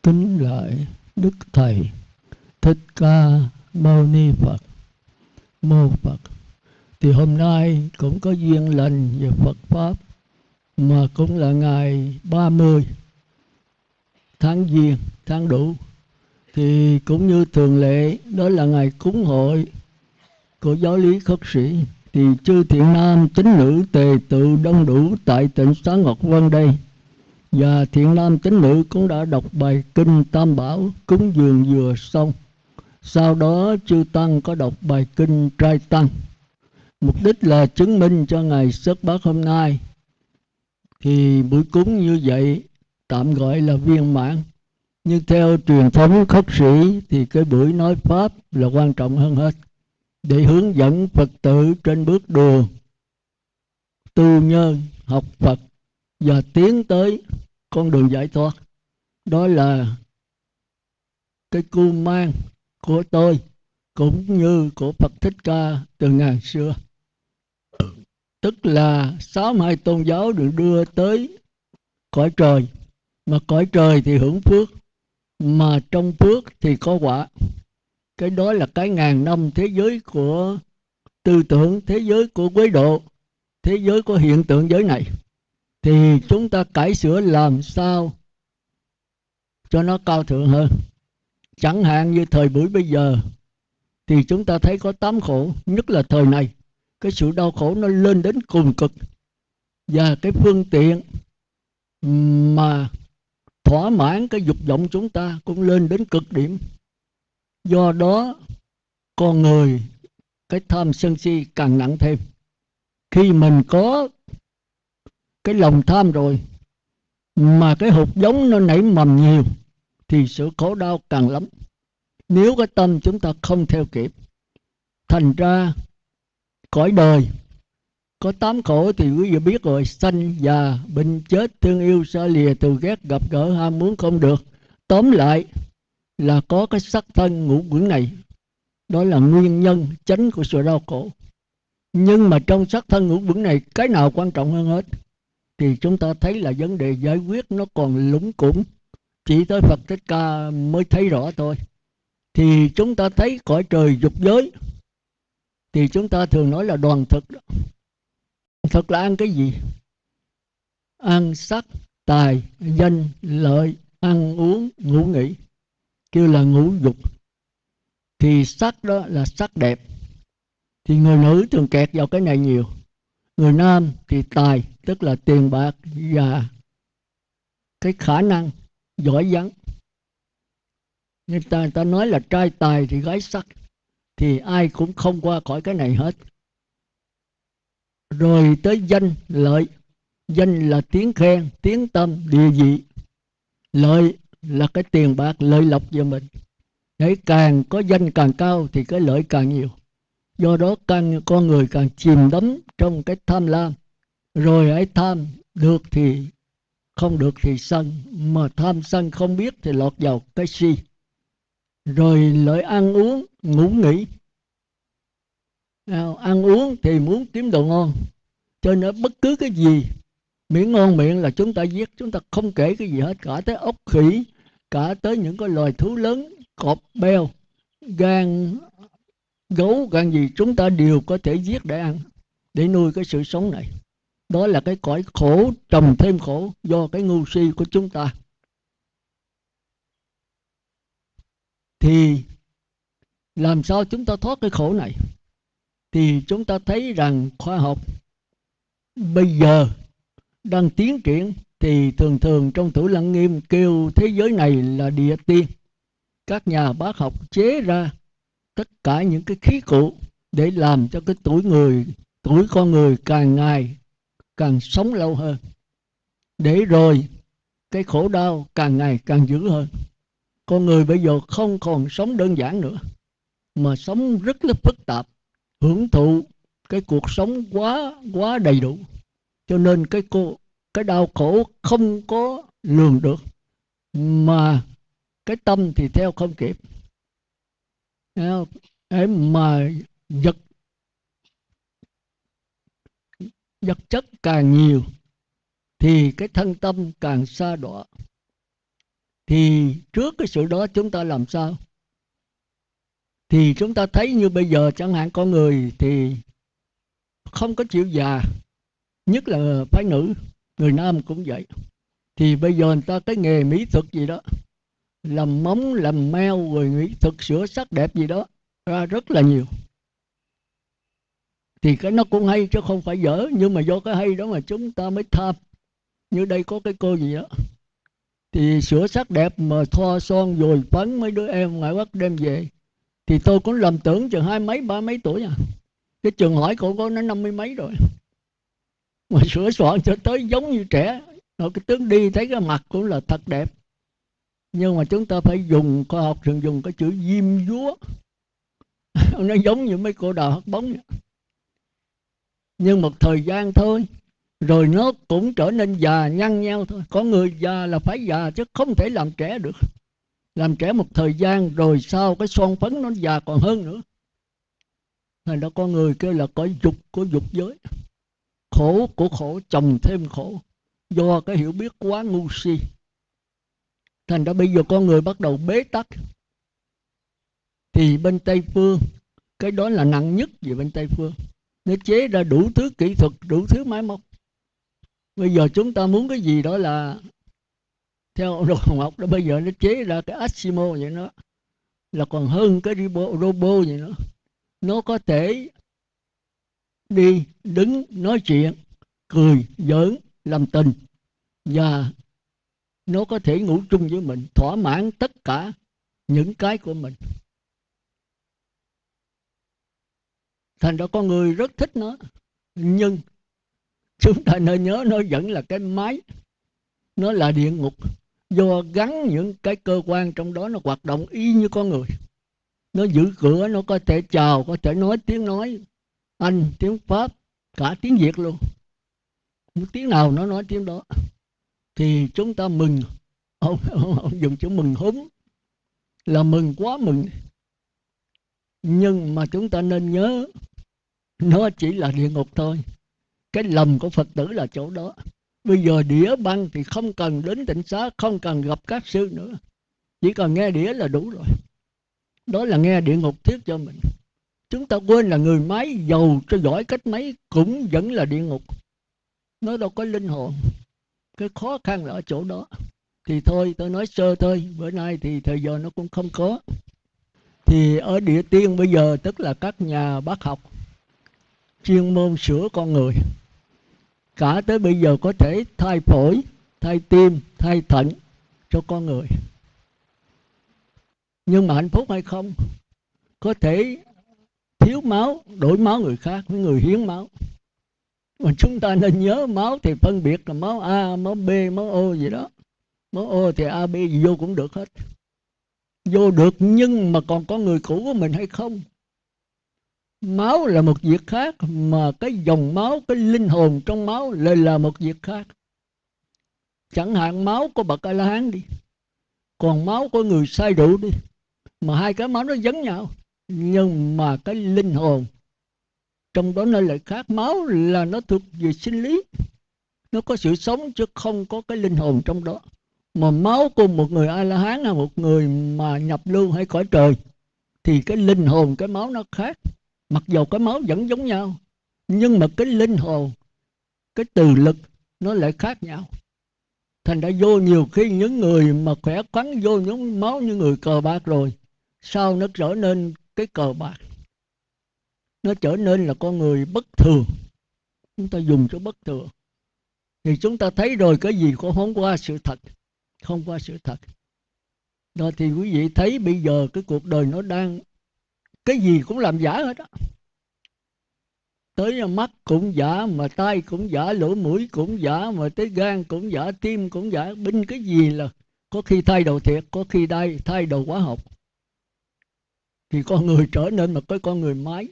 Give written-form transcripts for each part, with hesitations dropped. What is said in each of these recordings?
Kính lại Đức Thầy Thích Ca Mâu Ni Phật. Mô Phật. Thì hôm nay cũng có duyên lành về Phật Pháp, mà cũng là ngày 30 tháng Giêng, tháng Đũ. Thì cũng như thường lệ, đó là ngày cúng hội của giáo lý khất sĩ. Thì chư thiện nam tín nữ tề tự đông đủ tại tỉnh Xá Ngọc Vân đây. Và thiện nam tín nữ cũng đã đọc bài kinh Tam Bảo cúng dường vừa xong. Sau đó chư tăng có đọc bài kinh Trai Tăng. Mục đích là chứng minh cho ngày Sất Bát hôm nay thì buổi cúng như vậy tạm gọi là viên mãn. Nhưng theo truyền thống khất sĩ thì cái buổi nói Pháp là quan trọng hơn hết, để hướng dẫn Phật tử trên bước đường tu nhân, học Phật và tiến tới con đường giải thoát. Đó là cái cưu mang của tôi cũng như của Phật Thích Ca từ ngàn xưa. Tức là 62 tôn giáo được đưa tới cõi trời, mà cõi trời thì hưởng phước, mà trong phước thì có quả. Cái đó là cái ngàn năm thế giới của tư tưởng, thế giới của quế độ, thế giới của hiện tượng giới này. Thì chúng ta cải sửa làm sao cho nó cao thượng hơn. Chẳng hạn như thời buổi bây giờ thì chúng ta thấy có 8 khổ, nhất là thời này. Cái sự đau khổ nó lên đến cùng cực, và cái phương tiện mà thỏa mãn cái dục vọng chúng ta cũng lên đến cực điểm. Do đó con người cái tham sân si càng nặng thêm. Khi mình có cái lòng tham rồi mà cái hột giống nó nảy mầm nhiều thì sự khổ đau càng lắm, nếu cái tâm chúng ta không theo kịp. Thành ra cõi đời có 8 khổ thì quý vị biết rồi: sanh, già, bệnh, chết, thương yêu, xa lìa, thù ghét, gặp gỡ, ham muốn không được. Tóm lại là có cái sắc thân ngũ uẩn này, đó là nguyên nhân chánh của sự đau khổ. Nhưng mà trong sắc thân ngũ uẩn này, cái nào quan trọng hơn hết thì chúng ta thấy là vấn đề giải quyết nó còn lủng củng, chỉ tới Phật Thích Ca mới thấy rõ thôi. Thì chúng ta thấy cõi trời dục giới thì chúng ta thường nói là đoàn thực. Thực là ăn cái gì? Ăn sắc, tài, danh, lợi, ăn uống, ngủ nghỉ, kêu là ngũ dục. Thì sắc đó là sắc đẹp, thì người nữ thường kẹt vào cái này nhiều. Người nam thì tài, tức là tiền bạc và cái khả năng giỏi vắng. Người ta nói là trai tài thì gái sắc, thì ai cũng không qua khỏi cái này hết. Rồi tới danh, lợi. Danh là tiếng khen, tiếng tâm, địa vị. Lợi là cái tiền bạc, lợi lộc cho mình. Để càng có danh càng cao thì cái lợi càng nhiều. Do đó con người càng chìm đắm trong cái tham lam. Rồi ấy tham được thì không được thì sân, mà tham sân không biết thì lọt vào cái si. Rồi lợi ăn uống, ngủ nghỉ. Ăn uống thì muốn kiếm đồ ngon, cho nên bất cứ cái gì miễn ngon miệng là chúng ta giết. Chúng ta không kể cái gì hết, cả tới ốc khỉ, cả tới những cái loài thú lớn, cọp, beo, gan, gấu, gan gì chúng ta đều có thể giết để ăn, để nuôi cái sự sống này. Đó là cái cõi khổ trồng thêm khổ do cái ngu si của chúng ta. Thì làm sao chúng ta thoát cái khổ này? Thì chúng ta thấy rằng khoa học bây giờ đang tiến triển. Thì thường thường trong Thủ Lăng Nghiêm kêu thế giới này là địa tiên. Các nhà bác học chế ra tất cả những cái khí cụ để làm cho cái tuổi con người càng ngày càng sống lâu hơn, để rồi cái khổ đau càng ngày càng dữ hơn. Con người bây giờ không còn sống đơn giản nữa, mà sống rất là phức tạp, hưởng thụ cái cuộc sống quá đầy đủ. Cho nên cái đau khổ không có lường được, mà cái tâm thì theo không kịp. Mà vật chất càng nhiều thì cái thân tâm càng xa đọa. Thì trước cái sự đó chúng ta làm sao? Thì chúng ta thấy như bây giờ chẳng hạn con người thì không có chịu già, nhất là phái nữ, người nam cũng vậy. Thì bây giờ người ta cái nghề mỹ thuật gì đó, làm móng, làm meo, rồi mỹ thuật sửa sắc đẹp gì đó ra rất là nhiều. Thì cái nó cũng hay chứ không phải dở, nhưng mà do cái hay đó mà chúng ta mới tham. Như đây có cái cô gì đó, thì sửa sắc đẹp mà thoa son dồi phấn mấy đứa em ngoại quốc đem về. Thì tôi cũng lầm tưởng chừng 20 mấy 30 mấy tuổi à. Cái trường hỏi cô có nó 50 mấy rồi, mà sửa soạn cho tới giống như trẻ. Rồi cái tướng đi thấy cái mặt cũng là thật đẹp. Nhưng mà chúng ta phải dùng khoa học, thường dùng cái chữ diêm dúa. Nó giống như mấy cô đào hất bóng. Nhưng một thời gian thôi, rồi nó cũng trở nên già nhăn nhau thôi. Có người già là phải già chứ không thể làm trẻ được. Làm trẻ một thời gian rồi sau cái son phấn nó già còn hơn nữa. Thành ra con người kêu là có dục của dục giới, khổ của khổ chồng thêm khổ, do cái hiểu biết quá ngu si. Thành ra bây giờ con người bắt đầu bế tắc. Thì bên Tây Phương, cái đó là nặng nhất về bên Tây Phương. Nó chế ra đủ thứ kỹ thuật, đủ thứ máy móc. Bây giờ chúng ta muốn cái gì đó là theo đồ học đó, bây giờ nó chế ra cái Asimo vậy đó, là còn hơn cái robot vậy nữa. Nó có thể đi, đứng, nói chuyện, cười, giỡn, làm tình, và nó có thể ngủ chung với mình, thỏa mãn tất cả những cái của mình. Thành ra con người rất thích nó. Nhưng chúng ta nên nhớ nó vẫn là cái máy, nó là địa ngục, do gắn những cái cơ quan trong đó nó hoạt động y như con người. Nó giữ cửa, nó có thể chào, có thể nói tiếng nói Anh, tiếng Pháp, cả tiếng Việt luôn. Tiếng nào nó nói tiếng đó. Thì chúng ta mừng. Ông dùng chữ mừng húm, là mừng quá mừng. Nhưng mà chúng ta nên nhớ, nó chỉ là địa ngục thôi. Cái lầm của Phật tử là chỗ đó. Bây giờ đĩa băng thì không cần đến tịnh xá, không cần gặp các sư nữa, chỉ cần nghe đĩa là đủ rồi. Đó là nghe địa ngục thiết cho mình. Chúng ta quên là người máy giàu cho giỏi cách mấy cũng vẫn là địa ngục. Nó đâu có linh hồn. Cái khó khăn là ở chỗ đó. Thì thôi tôi nói sơ thôi, bữa nay thì thời giờ nó cũng không có. Thì ở địa tiên bây giờ tức là các nhà bác học chuyên môn sửa con người, cả tới bây giờ có thể thay phổi, thay tim, thay thận cho con người. Nhưng mà hạnh phúc hay không? Có thể thiếu máu, đổi máu người khác với người hiến máu. Mà chúng ta nên nhớ máu thì phân biệt là máu A, máu B, máu O gì đó. Máu O thì A, B gì vô cũng được hết. Vô được nhưng mà còn có người cũ của mình hay không? Máu là một việc khác, mà cái dòng máu, cái linh hồn trong máu lại là một việc khác. Chẳng hạn máu của bậc A-la-hán đi, còn máu của người say rượu đi, mà hai cái máu nó giống nhau, nhưng mà cái linh hồn trong đó nó lại khác. Máu là nó thuộc về sinh lý, nó có sự sống chứ không có cái linh hồn trong đó. Mà máu của một người A-la-hán hay một người mà nhập lưu hay cõi trời thì cái linh hồn, cái máu nó khác. Mặc dù cái máu vẫn giống nhau, nhưng mà cái linh hồn, cái từ lực nó lại khác nhau. Thành ra vô nhiều khi những người mà khỏe khoắn vô những máu như người cờ bạc rồi, sao nó trở nên cái cờ bạc? Nó trở nên là con người bất thường. Chúng ta dùng cho bất thường. Thì chúng ta thấy rồi, cái gì cũng không qua sự thật. Không qua sự thật. Đó thì quý vị thấy bây giờ cái cuộc đời nó đang, cái gì cũng làm giả hết á. Tới mắt cũng giả, mà tay cũng giả, lỗ mũi cũng giả, mà tới gan cũng giả, tim cũng giả. Bên cái gì là có khi thay đồ thiệt, có khi thay đồ hóa học. Thì con người trở nên một cái con người máy.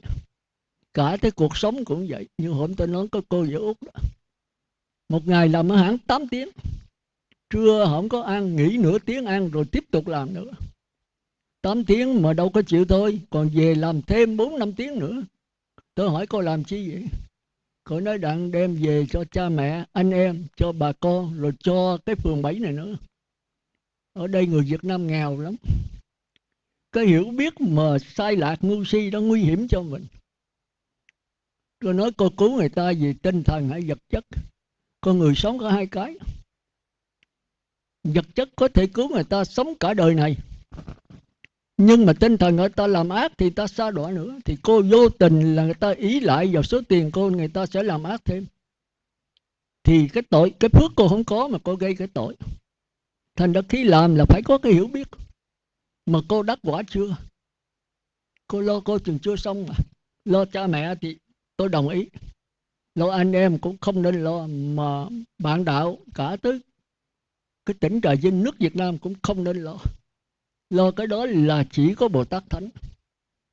Cả cái cuộc sống cũng vậy. Như hôm tôi nói có cô ở Úc đó, một ngày làm ở hãng 8 tiếng, trưa không có ăn, nghỉ nửa tiếng ăn rồi tiếp tục làm nữa. 8 tiếng mà đâu có chịu thôi, còn về làm thêm 4-5 tiếng nữa. Tôi hỏi cô làm chi vậy? Cô nói đặng đem về cho cha mẹ, anh em, cho bà con, rồi cho cái phường 7 này nữa. Ở đây người Việt Nam nghèo lắm. Cái hiểu biết mà sai lạc ngu si đó nguy hiểm cho mình. Tôi nói cô cứu người ta về tinh thần hay vật chất. Con người sống có hai cái. Vật chất có thể cứu người ta sống cả đời này, nhưng mà tinh thần người ta làm ác thì ta sa đọa nữa. Thì cô vô tình là người ta ý lại vào số tiền cô, người ta sẽ làm ác thêm. Thì cái tội, cái phước cô không có mà cô gây cái tội. Thành ra khi làm là phải có cái hiểu biết. Mà cô đắc quả chưa? Cô lo cô chừng chưa xong mà. Lo cha mẹ thì tôi đồng ý, lo anh em cũng không nên lo. Mà bạn đạo cả tới cái tỉnh Trà Vinh, nước Việt Nam cũng không nên lo. Lo cái đó là chỉ có Bồ Tát Thánh.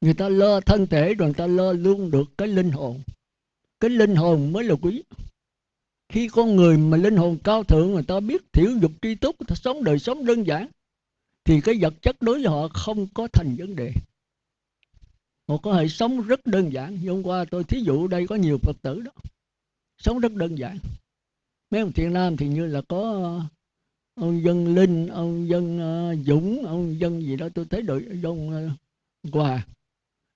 Người ta lo thân thể rồi người ta lo luôn được cái linh hồn. Cái linh hồn mới là quý. Khi con người mà linh hồn cao thượng, người ta biết thiểu dục tri túc, người ta sống đời sống đơn giản, thì cái vật chất đối với họ không có thành vấn đề. Họ có hệ sống rất đơn giản. Hôm qua tôi thí dụ đây có nhiều Phật tử đó, sống rất đơn giản. Mấy ông thiện nam thì như là có ông Dân Linh, ông Dân Dũng, ông Dân gì đó, tôi thấy đội ông Hòa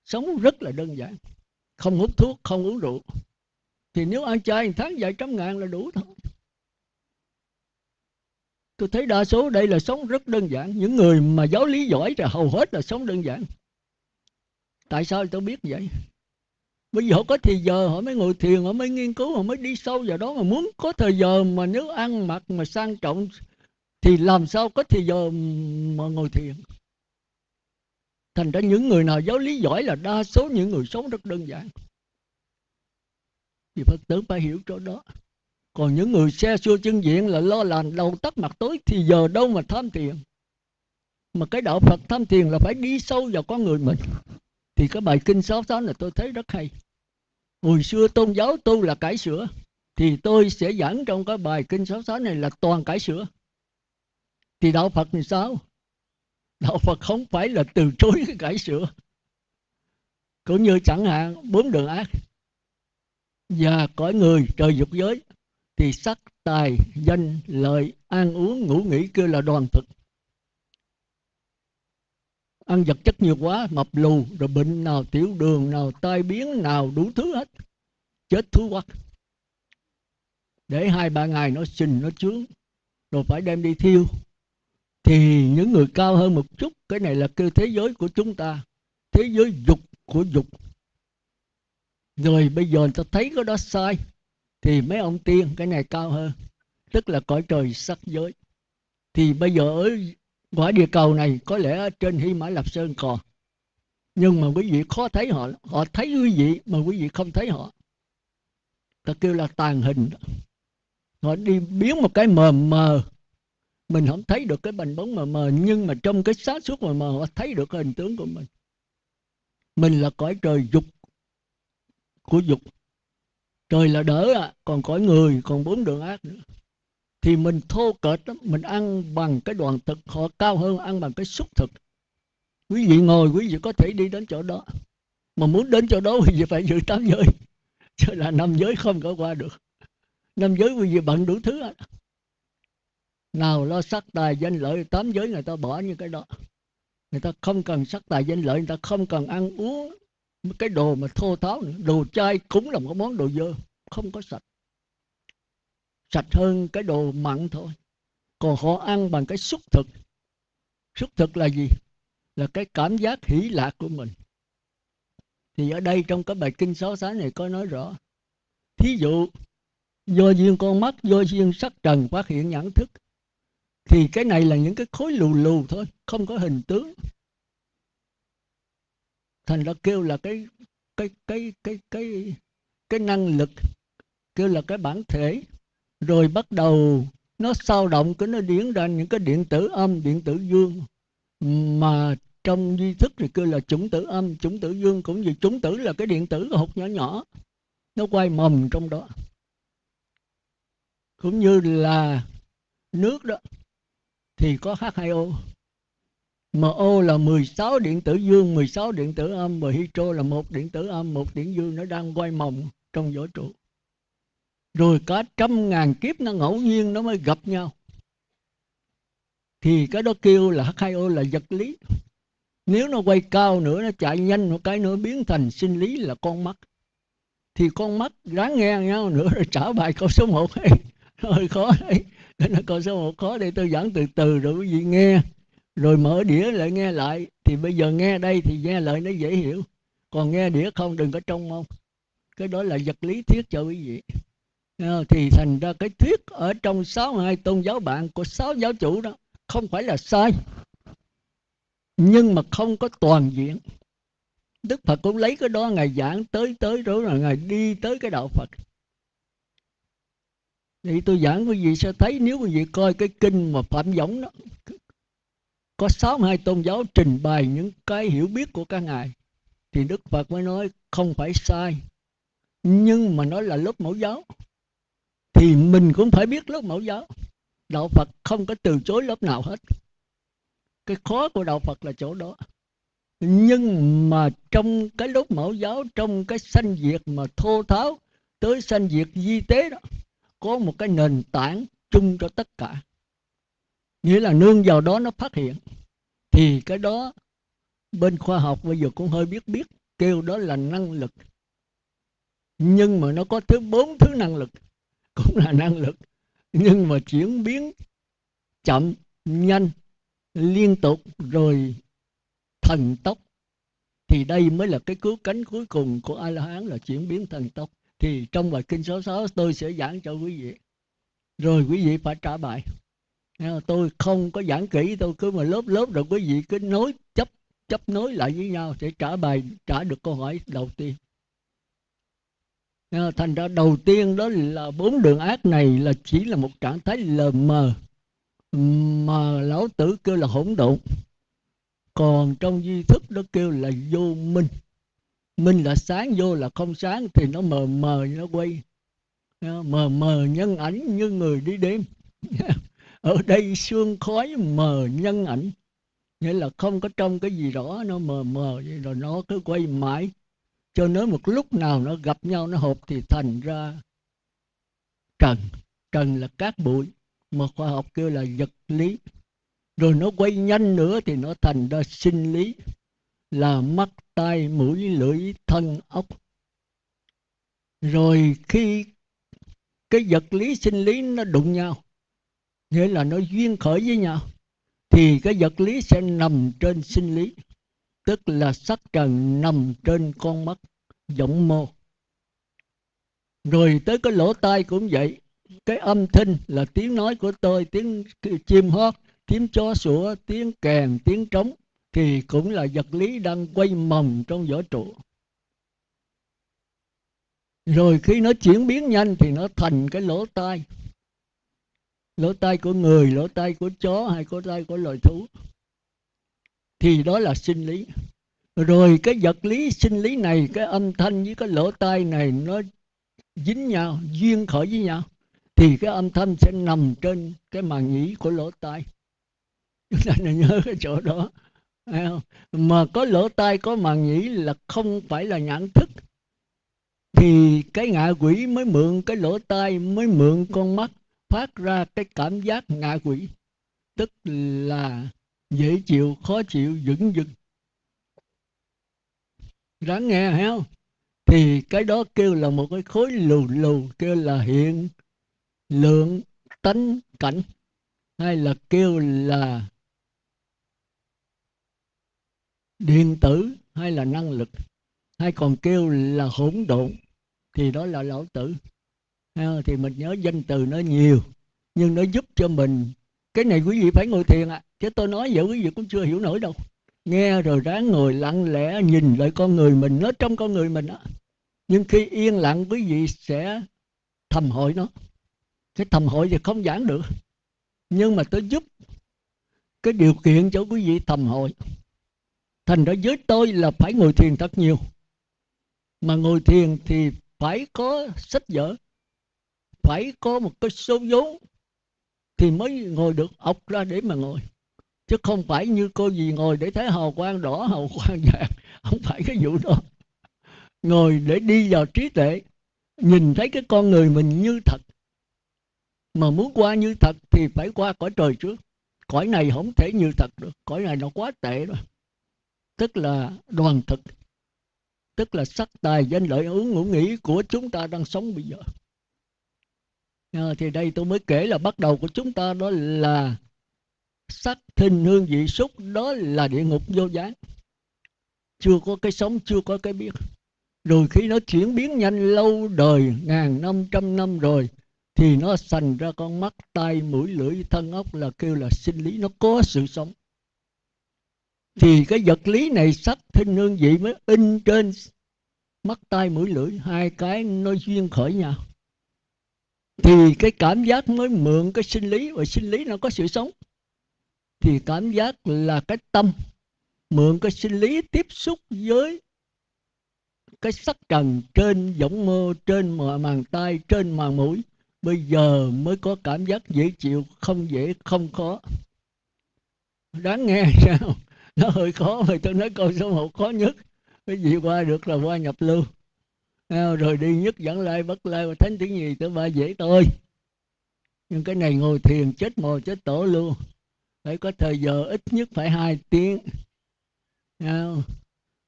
sống rất là đơn giản, không hút thuốc, không uống rượu. Thì nếu ăn chay một tháng vài trăm ngàn là đủ thôi. Tôi thấy đa số đây là sống rất đơn giản. Những người mà giáo lý giỏi thì hầu hết là sống đơn giản. Tại sao tôi biết vậy? Bây giờ họ có thời giờ họ mới ngồi thiền, họ mới nghiên cứu, họ mới đi sâu vào đó. Mà muốn có thời giờ mà nếu ăn mặc mà sang trọng thì làm sao có thời giờ mà ngồi thiền. Thành ra những người nào giáo lý giỏi là đa số những người sống rất đơn giản. Thì Phật tử phải hiểu chỗ đó. Còn những người xe xua chân diện là lo làm đầu tắt mặt tối thì giờ đâu mà tham thiền. Mà cái đạo Phật tham thiền là phải đi sâu vào con người mình. Thì cái bài kinh 66 này tôi thấy rất hay. Hồi xưa tôn giáo tu là cải sửa, thì tôi sẽ giảng trong cái bài kinh 66 này là toàn cải sửa. Thì đạo Phật thì sao? Đạo Phật không phải là từ chối cái cải sửa. Cũng như chẳng hạn 4 đường ác và cõi người trời dục giới, thì sắc tài danh lợi ăn uống ngủ nghỉ kêu là đoàn thực. Ăn vật chất nhiều quá mập lù, rồi bệnh nào tiểu đường nào tai biến nào đủ thứ hết, chết thú quắc. Để 2-3 ngày nó sình nó chướng, rồi phải đem đi thiêu. Thì những người cao hơn một chút, cái này là kêu thế giới của chúng ta, thế giới dục của dục. Rồi bây giờ người ta thấy cái đó sai, thì mấy ông tiên cái này cao hơn, tức là cõi trời sắc giới. Thì bây giờ ở quả địa cầu này có lẽ ở trên Hy Mã Lạp Sơn còn, nhưng mà quý vị khó thấy họ. Họ thấy quý vị mà quý vị không thấy họ. Ta kêu là tàn hình. Họ đi biến một cái mờ mờ, mình không thấy được cái bành bóng mờ mờ, nhưng mà trong cái xác suốt mờ mờ họ thấy được cái hình tướng của mình. Mình là cõi trời dục của dục. Trời là đỡ còn cõi người còn 4 đường ác nữa. Thì mình thô kệch lắm, mình ăn bằng cái đoàn thực, họ cao hơn ăn bằng cái xúc thực. Quý vị ngồi, quý vị có thể đi đến chỗ đó. Mà muốn đến chỗ đó quý vị phải giữ 8 giới, chứ là 5 giới không có qua được. 5 giới quý vị bận đủ thứ hết. Nào lo sắc tài danh lợi, 8 giới người ta bỏ như cái đó. Người ta không cần sắc tài danh lợi, người ta không cần ăn uống cái đồ mà thô tháo nữa. Đồ chay cũng là một món đồ dơ, không có sạch. Sạch hơn cái đồ mặn thôi. Còn họ ăn bằng cái xúc thực. Xúc thực là gì? Là cái cảm giác hỷ lạc của mình. Thì ở đây trong cái bài kinh 66 này có nói rõ. Thí dụ do duyên con mắt, do duyên sắc trần phát hiện nhãn thức, thì cái này là những cái khối lù lù thôi, không có hình tướng. Thành ra kêu là cái năng lực, kêu là cái bản thể. Rồi bắt đầu nó sao động, cái nó điển ra những cái điện tử âm, điện tử dương. Mà trong duy thức thì kêu là chủng tử âm, chủng tử dương. Cũng như chủng tử là cái điện tử hột nhỏ nhỏ, nó quay mầm trong đó. Cũng như là nước đó thì có H2O. Mà O là 16 điện tử dương, 16 điện tử âm. Và hydro là 1 điện tử âm, 1 điện dương. Nó đang quay mầm trong vũ trụ. Rồi cả 100.000 kiếp nó ngẫu nhiên nó mới gặp nhau. thì cái đó kêu là H2O là vật lý. Nếu nó quay cao nữa, nó chạy nhanh một cái nữa biến thành sinh lý là con mắt. Thì con mắt ráng nghe nhau nữa rồi trả bài câu số 1 ấy. Hơi khó đấy. Nó câu số 1 khó để tôi giảng từ từ rồi quý vị nghe. Rồi mở đĩa lại nghe lại. Thì bây giờ nghe đây thì nghe lời nó dễ hiểu. Còn nghe đĩa không đừng có trông mong. Cái đó là vật lý thuyết cho quý vị. Thì thành ra cái thuyết ở trong 62 tôn giáo bạn của 6 giáo chủ đó không phải là sai, nhưng mà không có toàn diện. Đức Phật cũng lấy cái đó Ngài giảng tới rồi là Ngài đi tới cái đạo Phật. Thì tôi giảng quý vị sẽ thấy, nếu quý vị coi cái kinh mà Phạm Võng đó, có 62 tôn giáo trình bày những cái hiểu biết của các ngài, thì Đức Phật mới nói không phải sai, nhưng mà nó là lớp mẫu giáo. Thì mình cũng phải biết lớp mẫu giáo. Đạo Phật không có từ chối lớp nào hết. Cái khó của đạo Phật là chỗ đó. Nhưng mà trong cái lớp mẫu giáo, trong cái sanh diệt mà thô tháo tới sanh diệt di tế đó, có một cái nền tảng chung cho tất cả. Nghĩa là nương vào đó nó phát hiện. Thì cái đó bên khoa học bây giờ cũng hơi biết kêu đó là năng lực. Nhưng mà nó có 4 thứ năng lực, cũng là năng lực, nhưng mà chuyển biến chậm, nhanh, liên tục, rồi thần tốc. Thì đây mới là cái cứu cánh cuối cùng của A-la-hán, là chuyển biến thần tốc. Thì trong bài kinh 66 tôi sẽ giảng cho quý vị. Rồi quý vị phải trả bài. Tôi không có giảng kỹ, tôi cứ mà lớp rồi quý vị cứ nối chấp nối lại với nhau để trả bài, trả được câu hỏi đầu tiên. Thành ra đầu tiên đó là 4 đường ác này là chỉ là một trạng thái lờ mờ mà Lão Tử kêu là hỗn độn. Còn trong duy thức đó kêu là vô minh. Minh là sáng, vô là không sáng, thì nó mờ mờ, nó quay mờ mờ nhân ảnh như người đi đêm. Ở đây sương khói mờ nhân ảnh, nghĩa là không có trong cái gì rõ, nó mờ mờ vậy, rồi nó cứ quay mãi cho đến một lúc nào nó gặp nhau, nó hợp thì thành ra trần. Trần là cát bụi, mà khoa học kêu là vật lý. Rồi nó quay nhanh nữa thì nó thành ra sinh lý, là mắt, tai, mũi, lưỡi, thân, ốc. Rồi khi cái vật lý sinh lý nó đụng nhau, nghĩa là nó duyên khởi với nhau, thì cái vật lý sẽ nằm trên sinh lý, tức là sắc trần nằm trên con mắt, giọng mô. Rồi tới cái lỗ tai cũng vậy. Cái âm thanh là tiếng nói của tôi, tiếng chim hót, tiếng chó sủa, tiếng kèn, tiếng trống, thì cũng là vật lý đang quay mòng trong vỏ trụ. Rồi khi nó chuyển biến nhanh thì nó thành cái lỗ tai. Lỗ tai của người, lỗ tai của chó hay lỗ tai của loài thú. Thì đó là sinh lý. Rồi cái vật lý sinh lý này, cái âm thanh với cái lỗ tai này nó dính nhau, duyên khởi với nhau, thì cái âm thanh sẽ nằm trên cái màng nhĩ của lỗ tai. Chúng ta nên nhớ cái chỗ đó. Mà có lỗ tai, có màng nhĩ là không phải là nhãn thức. Thì cái ngạ quỷ mới mượn cái lỗ tai, mới mượn con mắt phát ra cái cảm giác ngạ quỷ, tức là dễ chịu, khó chịu, dửng dưng. Ráng nghe hay không? Thì cái đó kêu là một cái khối lù lù, kêu là hiện lượng tánh cảnh, hay là kêu là điện tử, hay là năng lực, hay còn kêu là hỗn độn. Thì đó là Lão Tử. Thì mình nhớ danh từ nó nhiều, nhưng nó giúp cho mình. Cái này quý vị phải ngồi thiền chứ tôi nói vậy quý vị cũng chưa hiểu nổi đâu. Nghe rồi ráng ngồi lặng lẽ nhìn lại con người mình, nó trong con người mình á. Nhưng khi yên lặng quý vị sẽ thầm hội nó. Cái thầm hội thì không giảng được, nhưng mà tôi giúp cái điều kiện cho quý vị thầm hội. Thành ra với tôi là phải ngồi thiền thật nhiều. Mà ngồi thiền thì phải có sách vở, phải có một cái số vốn thì mới ngồi được, ọc ra để mà ngồi. Chứ không phải như cô gì ngồi để thấy hào quang đỏ, hào quang vàng. Không phải cái vụ đó. Ngồi để đi vào trí tuệ, nhìn thấy cái con người mình như thật. Mà muốn qua như thật thì phải qua cõi trời trước. cõi này không thể như thật được, cõi này nó quá tệ rồi. Tức là đoàn thực, tức là sắc tài danh lợi ứ ngũ nghĩ của chúng ta đang sống bây giờ. Thì đây tôi mới kể là bắt đầu của chúng ta đó là sắc thinh hương vị xúc, đó là địa ngục vô gián. Chưa có cái sống, chưa có cái biết. Rồi khi nó chuyển biến nhanh lâu đời, ngàn năm, trăm năm rồi, thì nó thành ra con mắt, tai, mũi, lưỡi, thân, ốc, là kêu là sinh lý, nó có sự sống. Thì cái vật lý này, sắc thinh hương vị, mới in trên mắt, tai, mũi, lưỡi. Hai cái nó duyên khởi nhau, thì cái cảm giác mới mượn cái sinh lý, và sinh lý nó có sự sống. Thì cảm giác là cái tâm mượn cái sinh lý tiếp xúc với cái sắc trần trên võng mơ, trên màng tai, trên màng mũi, bây giờ mới có cảm giác dễ chịu, không dễ, không khó. Đáng nghe sao? Nó hơi khó, mà tôi nói câu số 1 khó nhất. Cái gì qua được là qua nhập lưu, rồi đi nhất dẫn lai, bất lai và thánh tiếng gì tới ba dễ thôi. Nhưng cái này ngồi thiền chết mồ chết tổ luôn. Phải có thời giờ ít nhất phải 2 tiếng.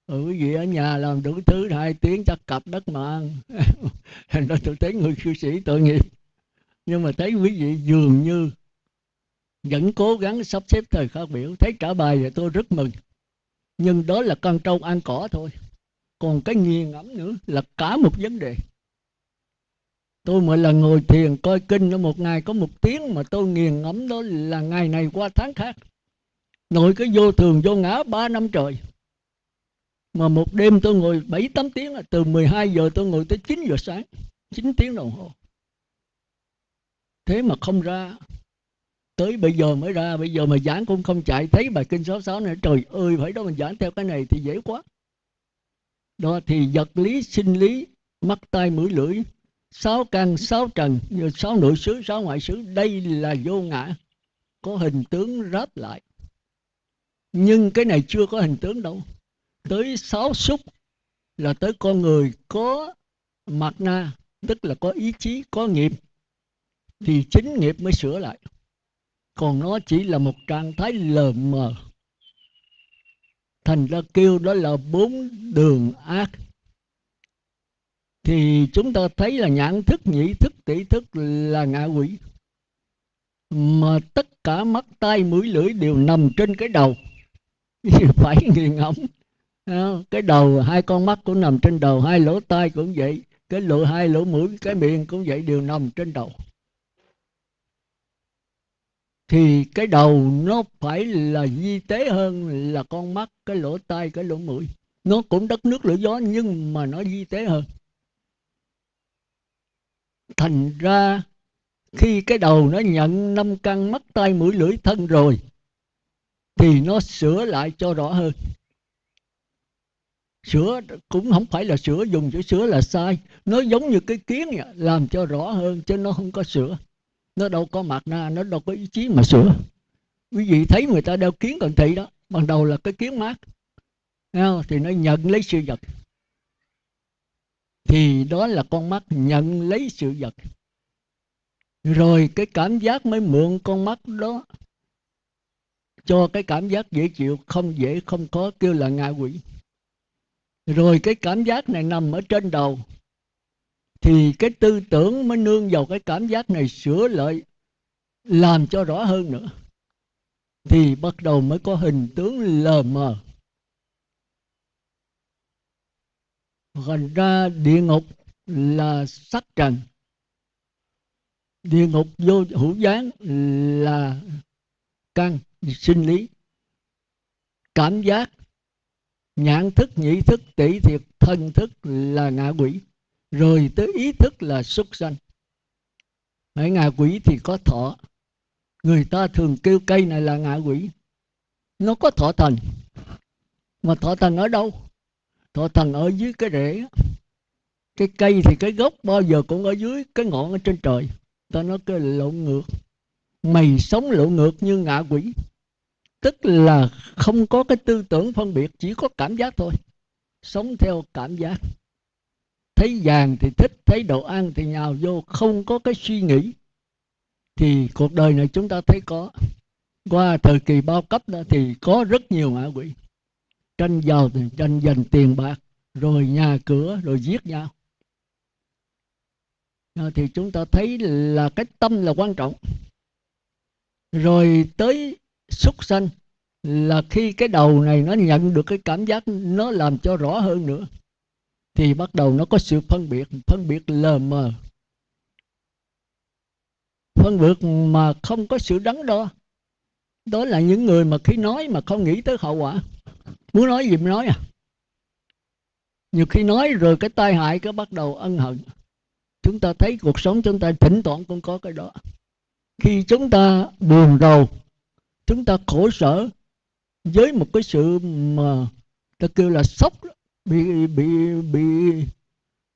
Quý vị ở nhà làm đủ thứ 2 tiếng chắc cặp đất mà ăn. Thành ra tôi thấy người cư sĩ tội nghiệp. Nhưng mà thấy quý vị dường như vẫn cố gắng sắp xếp thời khóa biểu. Thấy trả bài thì tôi rất mừng. Nhưng đó là con trâu ăn cỏ thôi. Còn cái nghiền ngẫm nữa là cả một vấn đề. Tôi mỗi lần ngồi thiền coi kinh nó một ngày có 1 tiếng, mà tôi nghiền ngẫm đó là ngày này qua tháng khác. Nội cái vô thường vô ngã 3 năm trời. Mà một đêm tôi ngồi 7-8 tiếng, từ 12 giờ tôi ngồi tới 9 giờ sáng, 9 tiếng đồng hồ. Thế mà không ra. Tới bây giờ mới ra, bây giờ mà giảng cũng không chạy. Thấy bài kinh 66 này, trời ơi, phải đó mình giảng theo cái này thì dễ quá. Đó thì vật lý, sinh lý, mắt, tai, mũi, lưỡi, 6 căn, 6 trần, 6 nội xứ, 6 ngoại xứ, đây là vô ngã, có hình tướng ráp lại. Nhưng cái này chưa có hình tướng đâu. Tới 6 xúc là tới con người có mạt na, tức là có ý chí, có nghiệp, thì chính nghiệp mới sửa lại. Còn nó chỉ là một trạng thái lờ mờ. Thành ra kêu đó là 4 đường ác. Thì chúng ta thấy là nhãn thức, nhĩ thức, tỷ thức là ngạ quỷ. Mà tất cả mắt, tai, mũi, lưỡi đều nằm trên cái đầu. Phải nghiền ngẫm. Cái đầu, 2 con mắt cũng nằm trên đầu, 2 lỗ tai cũng vậy, cái 2 lỗ mũi, cái miệng cũng vậy, đều nằm trên đầu. Thì cái đầu nó phải là vi tế hơn là con mắt, cái lỗ tai, cái lỗ mũi. Nó cũng đất nước lửa gió, nhưng mà nó vi tế hơn. Thành ra khi cái đầu nó nhận 5 căn mắt, tai, mũi, lưỡi, thân rồi, thì nó sửa lại cho rõ hơn. Sửa cũng không phải là sửa, dùng chữ sửa là sai. Nó giống như cái kiến vậy, làm cho rõ hơn, chứ nó không có sửa. Nó đâu có mạt na, nó đâu có ý chí mà sửa. Quý vị thấy người ta đeo kiến cận thị đó, ban đầu là cái kiến mát, thì nó nhận lấy sự vật. Thì đó là con mắt nhận lấy sự vật. Rồi cái cảm giác mới mượn con mắt đó cho cái cảm giác dễ chịu, không dễ, không khó, kêu là ngạ quỷ. Rồi cái cảm giác này nằm ở trên đầu, thì cái tư tưởng mới nương vào cái cảm giác này sửa lại, làm cho rõ hơn nữa. Thì bắt đầu mới có hình tướng lờ mờ. Thành ra địa ngục là sắc trần, địa ngục vô hữu gián là căn sinh lý, cảm giác, nhãn thức, nhĩ thức, tỷ thiệt, thân thức là ngạ quỷ. Rồi tới ý thức là súc sanh. Ngạ quỷ thì có thọ. Người ta thường kêu cây này là ngạ quỷ. Nó có thọ thần. Mà thọ thần ở đâu? Thọ thần ở dưới cái rễ. Cái cây thì cái gốc bao giờ cũng ở dưới, cái ngọn ở trên trời. Ta nói cái lộn ngược. Mày sống lộn ngược như ngạ quỷ. Tức là không có cái tư tưởng phân biệt, chỉ có cảm giác thôi. Sống theo cảm giác. Thấy vàng thì thích, thấy đồ ăn thì nhào vô, không có cái suy nghĩ. Thì cuộc đời này chúng ta thấy có. Qua thời kỳ bao cấp đó thì có rất nhiều ngạ quỷ, tranh giàu, tranh giành tiền bạc, rồi nhà cửa, rồi giết nhau. Thì chúng ta thấy là cái tâm là quan trọng. Rồi tới súc sanh là khi cái đầu này nó nhận được cái cảm giác, nó làm cho rõ hơn nữa, thì bắt đầu nó có sự phân biệt lờ mờ, phân biệt mà không có sự đắn đo. Đó là những người mà khi nói mà không nghĩ tới hậu quả, muốn nói gì mà nói à. Nhiều khi nói rồi cái tai hại cái bắt đầu ân hận. Chúng ta thấy cuộc sống chúng ta thỉnh thoảng cũng có cái đó. Khi chúng ta buồn rầu, chúng ta khổ sở với một cái sự mà ta kêu là sốc,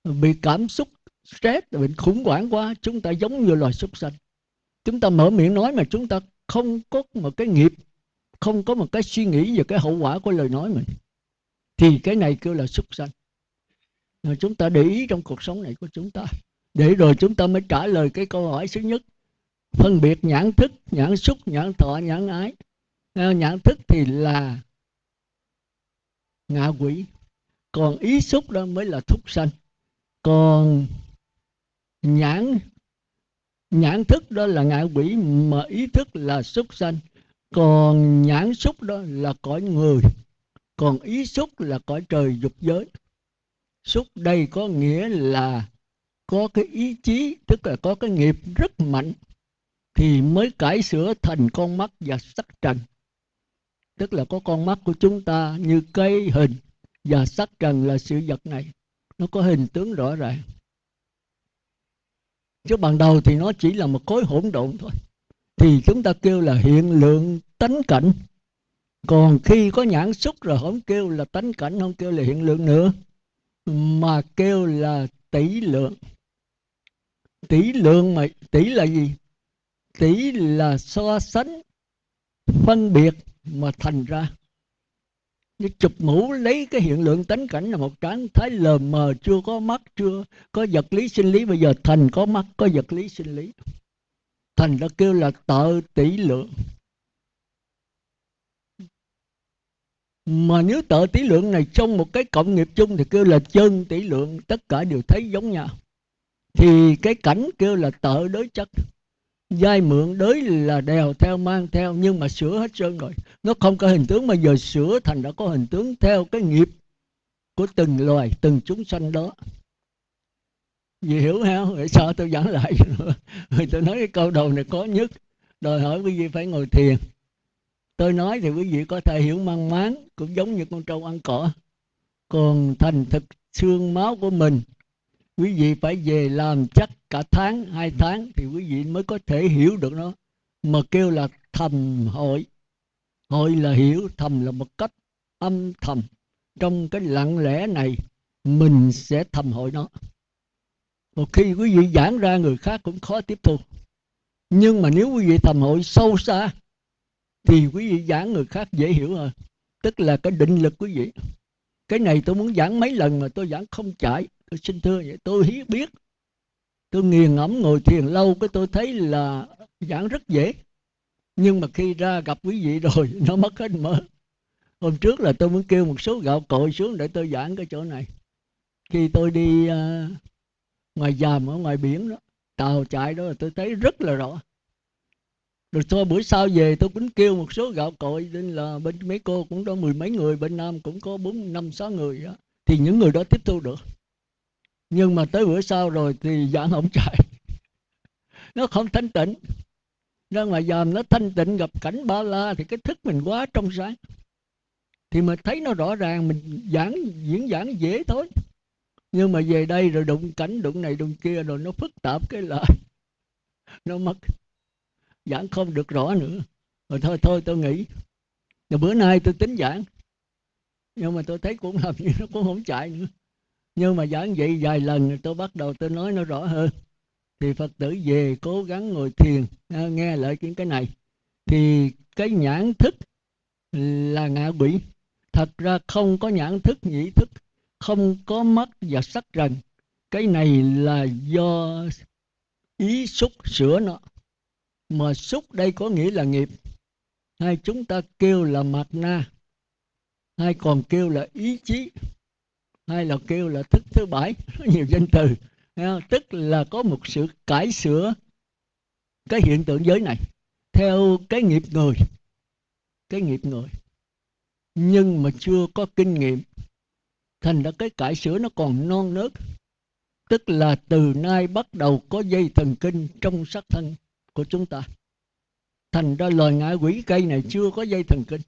bị cảm xúc stress, bị khủng hoảng quá, chúng ta giống như loài súc sanh. Chúng ta mở miệng nói mà chúng ta không có một cái nghiệp, không có một cái suy nghĩ về cái hậu quả của lời nói mình, thì cái này kêu là súc sanh. Chúng ta để ý trong cuộc sống này của chúng ta, để rồi chúng ta mới trả lời cái câu hỏi thứ nhất. Phân biệt nhãn thức, nhãn xúc, nhãn thọ, nhãn ái. Nhãn thức thì là ngạ quỷ, còn ý xúc đó mới là thúc sanh. Còn nhãn thức đó là ngạ quỷ, mà ý thức là xúc sanh. Còn nhãn xúc đó là cõi người, còn ý xúc là cõi trời dục giới. Xúc đây có nghĩa là có cái ý chí, tức là có cái nghiệp rất mạnh, thì mới cải sửa thành con mắt và sắc trần. Tức là có con mắt của chúng ta như cây hình, và sắc trần là sự vật này, nó có hình tướng rõ ràng. Chứ ban đầu thì nó chỉ là một khối hỗn độn thôi, thì chúng ta kêu là hiện lượng tánh cảnh. Còn khi có nhãn xúc rồi không kêu là tánh cảnh, không kêu là hiện lượng nữa, mà kêu là tỷ lượng. Tỷ lượng mà tỷ là gì? Tỷ là so sánh, phân biệt mà thành ra. Như chụp mũ lấy cái hiện lượng tánh cảnh là một trạng thái lờ mờ, chưa có mắt, chưa có vật lý sinh lý, bây giờ thành có mắt, có vật lý sinh lý, thành ra kêu là tợ tỷ lượng. Mà nếu tợ tỷ lượng này trong một cái cộng nghiệp chung thì kêu là chân tỷ lượng, tất cả đều thấy giống nhau. Thì cái cảnh kêu là tợ đối chất, dai mượn đới là đèo theo mang theo, nhưng mà sửa hết trơn rồi, nó không có hình tướng, mà giờ sửa thành đã có hình tướng theo cái nghiệp của từng loài, từng chúng sanh đó. Vì hiểu không? Vậy sao tôi giảng lại rồi tôi nói cái câu đầu này khó nhất, đòi hỏi quý vị phải ngồi thiền. Tôi nói thì quý vị có thể hiểu mang máng, cũng giống như con trâu ăn cỏ. Còn thành thực xương máu của mình, quý vị phải về làm chắc cả tháng, 2 tháng thì quý vị mới có thể hiểu được nó. Mà kêu là thầm hội. Hội là hiểu, thầm là một cách âm thầm. Trong cái lặng lẽ này mình sẽ thầm hội nó. Một khi quý vị giảng ra người khác cũng khó tiếp thu. Nhưng mà nếu quý vị thầm hội sâu xa thì quý vị giảng người khác dễ hiểu hơn. Tức là cái định lực quý vị. Cái này tôi muốn giảng mấy lần mà tôi giảng không chạy. Tôi xin thưa vậy, tôi biết. Tôi nghiền ngẫm ngồi thiền lâu, cái tôi thấy là giảng rất dễ. Nhưng mà khi ra gặp quý vị rồi nó mất hết mơ. Hôm trước là tôi muốn kêu một số gạo cội xuống để tôi giảng cái chỗ này. Khi tôi đi ngoài Giàm ở ngoài biển đó, tàu chạy đó, là tôi thấy rất là rõ. Rồi thôi bữa sau về tôi cũng kêu một số gạo cội, nên là bên mấy cô cũng có 10 mấy người, bên Nam cũng có 4, 5, 6 người đó. Thì những người đó tiếp thu được. Nhưng mà tới bữa sau rồi thì giảng không chạy. Nó không thanh tịnh. Ra ngoài Giàm nó thanh tịnh, gặp cảnh ba la thì cái thức mình quá trong sáng, thì mình thấy nó rõ ràng, mình diễn giảng dễ thôi. Nhưng mà về đây rồi đụng cảnh, đụng này đụng kia, rồi nó phức tạp cái lại nó mất, giảng không được rõ nữa. Rồi thôi tôi nghĩ. Rồi bữa nay tôi tính giảng, nhưng mà tôi thấy cũng làm như nó cũng không chạy nữa. Nhưng mà giảng vậy vài lần tôi bắt đầu tôi nói nó rõ hơn. Thì Phật tử về cố gắng ngồi thiền, nghe lại cái này. Thì cái nhãn thức là ngạ quỷ. Thật ra không có nhãn thức, nhĩ thức, không có mắt và sắc trần. Cái này là do ý xúc sửa nó. Mà xúc đây có nghĩa là nghiệp. hay chúng ta kêu là mạt na, hay còn kêu là ý chí, hay là kêu là thức thứ bảy, nhiều danh từ. Tức là có một sự cải sửa cái hiện tượng giới này theo cái nghiệp người, nhưng mà chưa có kinh nghiệm, thành ra cái cải sửa nó còn non nớt. Tức là từ nay bắt đầu có dây thần kinh trong sắc thân của chúng ta, thành ra loài ngạ quỷ cây này chưa có dây thần kinh.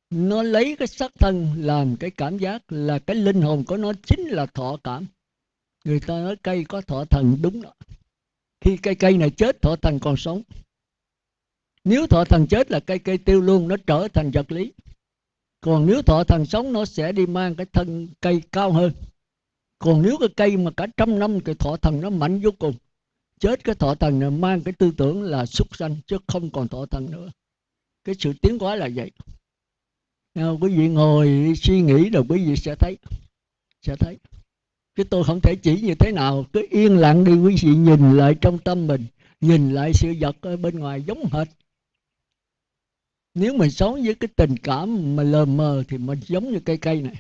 Nó lấy cái sắc thân làm cái cảm giác, là cái linh hồn của nó chính là thọ cảm. Người ta nói cây có thọ thần, đúng đó. Khi cây này chết, thọ thần còn sống. Nếu thọ thần chết là cây tiêu luôn, nó trở thành vật lý. Còn nếu thọ thần sống, nó sẽ đi mang cái thân cây cao hơn. Còn nếu cái cây mà cả 100 năm thì thọ thần nó mạnh vô cùng. Chết cái thọ thần này mang cái tư tưởng là súc sanh, chứ không còn thọ thần nữa. Cái sự tiến hóa là vậy. Quý vị ngồi suy nghĩ rồi quý vị sẽ thấy. Chứ tôi không thể chỉ như thế nào. Cứ yên lặng đi quý vị, nhìn lại trong tâm mình, nhìn lại sự vật ở bên ngoài giống hệt. Nếu mình sống với cái tình cảm mà lờ mờ thì mình giống như cây này,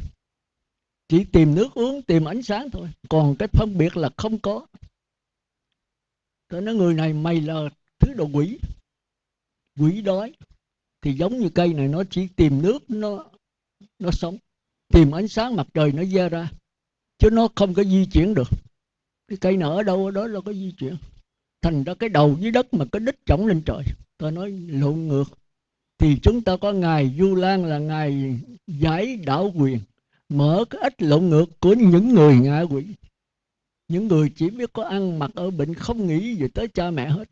chỉ tìm nước uống, tìm ánh sáng thôi. Còn cái phân biệt là không có. Tôi nói người này mày là thứ đồ quỷ đói. Thì giống như cây này, nó chỉ tìm nước, nó sống. Tìm ánh sáng mặt trời nó ra ra, chứ nó không có di chuyển được. Cái cây nào ở đâu ở đó là có di chuyển. Thành ra cái đầu dưới đất mà cái đích trỏng lên trời. Tôi nói lộn ngược. Thì chúng ta có Ngài Du Lan là Ngài giải đảo quyền, mở cái ếch lộn ngược của những người ngạ quỷ. Những người chỉ biết có ăn mặc ở bệnh, không nghĩ gì tới cha mẹ hết.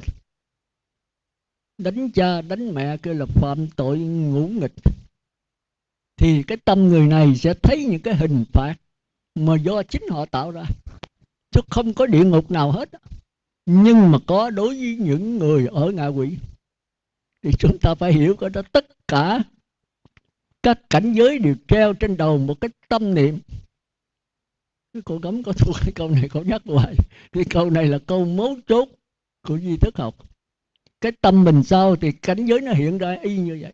Đánh cha đánh mẹ kêu là phạm tội ngũ nghịch. Thì cái tâm người này sẽ thấy những cái hình phạt mà do chính họ tạo ra, chứ không có địa ngục nào hết. Nhưng mà có đối với những người ở ngạ quỷ. Thì chúng ta phải hiểu cái đó, tất cả các cảnh giới đều treo trên đầu một cái tâm niệm. Cái cô Gấm có thuộc cái câu này, cô nhắc hoài. Cái câu này là câu mấu chốt của duy thức học. Cái tâm mình sao thì cảnh giới nó hiện ra y như vậy.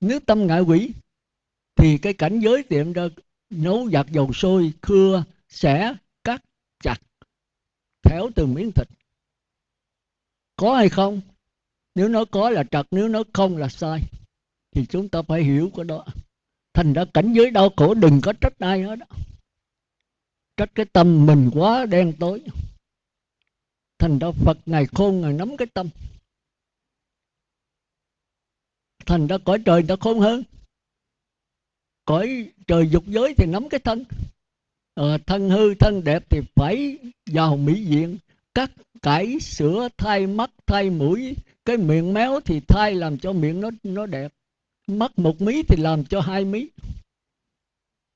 Nếu tâm ngạ quỷ thì cái cảnh giới tiệm ra nấu giặt dầu sôi, cưa, xẻ, cắt, chặt, thẻo từng miếng thịt. Có hay không? Nếu nó có là trật, nếu nó không là sai. Thì chúng ta phải hiểu cái đó. Thành ra cảnh giới đau khổ đừng có trách ai hết đó. Trách cái tâm mình quá đen tối. Thành ra Phật Ngài khôn, Ngài nắm cái tâm. Thành ra cõi trời đã khôn hơn. Cõi trời dục giới thì nắm cái thân. Thân hư, thân đẹp thì phải vào mỹ viện, cắt, cải, sửa, thay mắt, thay mũi. Cái miệng méo thì thay làm cho miệng nó đẹp. Mắt một mí thì làm cho 2 mí.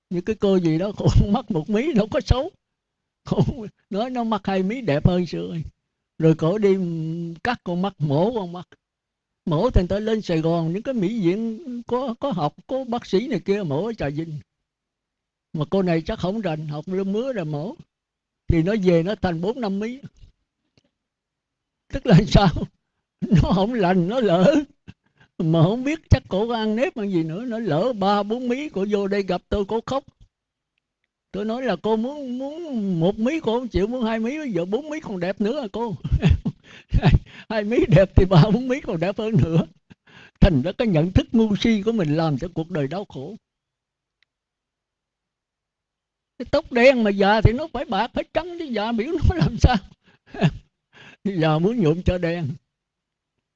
Như cái cô gì đó, cô mắt một mí đâu có xấu. Cô nói nó mắt 2 mí đẹp hơn xưa. Rồi cổ đi cắt con mắt, mổ con mắt. Mổ thì người ta lên Sài Gòn, những cái mỹ viện có học, có bác sĩ này kia mổ ở Trà Vinh. Mà cô này chắc không rành, học lương mứa rồi mổ. Thì nó về nó thành 4-5 mí. Tức là sao? Nó không lành, nó lỡ. Mà không biết chắc cổ có ăn nếp hay gì nữa. Nó lỡ 3-4 mí, cổ vô đây gặp tôi, cổ khóc. Tôi nói là cô muốn 1 mí cô không chịu, muốn 2 mí, bây giờ 4 mí còn đẹp nữa à cô. 2 mí đẹp thì 3-4 mí còn đẹp hơn nữa. Thành ra cái nhận thức ngu si của mình làm cho cuộc đời đau khổ. Cái tóc đen mà già thì nó phải bạc, phải trắng, chứ già biểu nó làm sao. Già muốn nhuộm cho đen.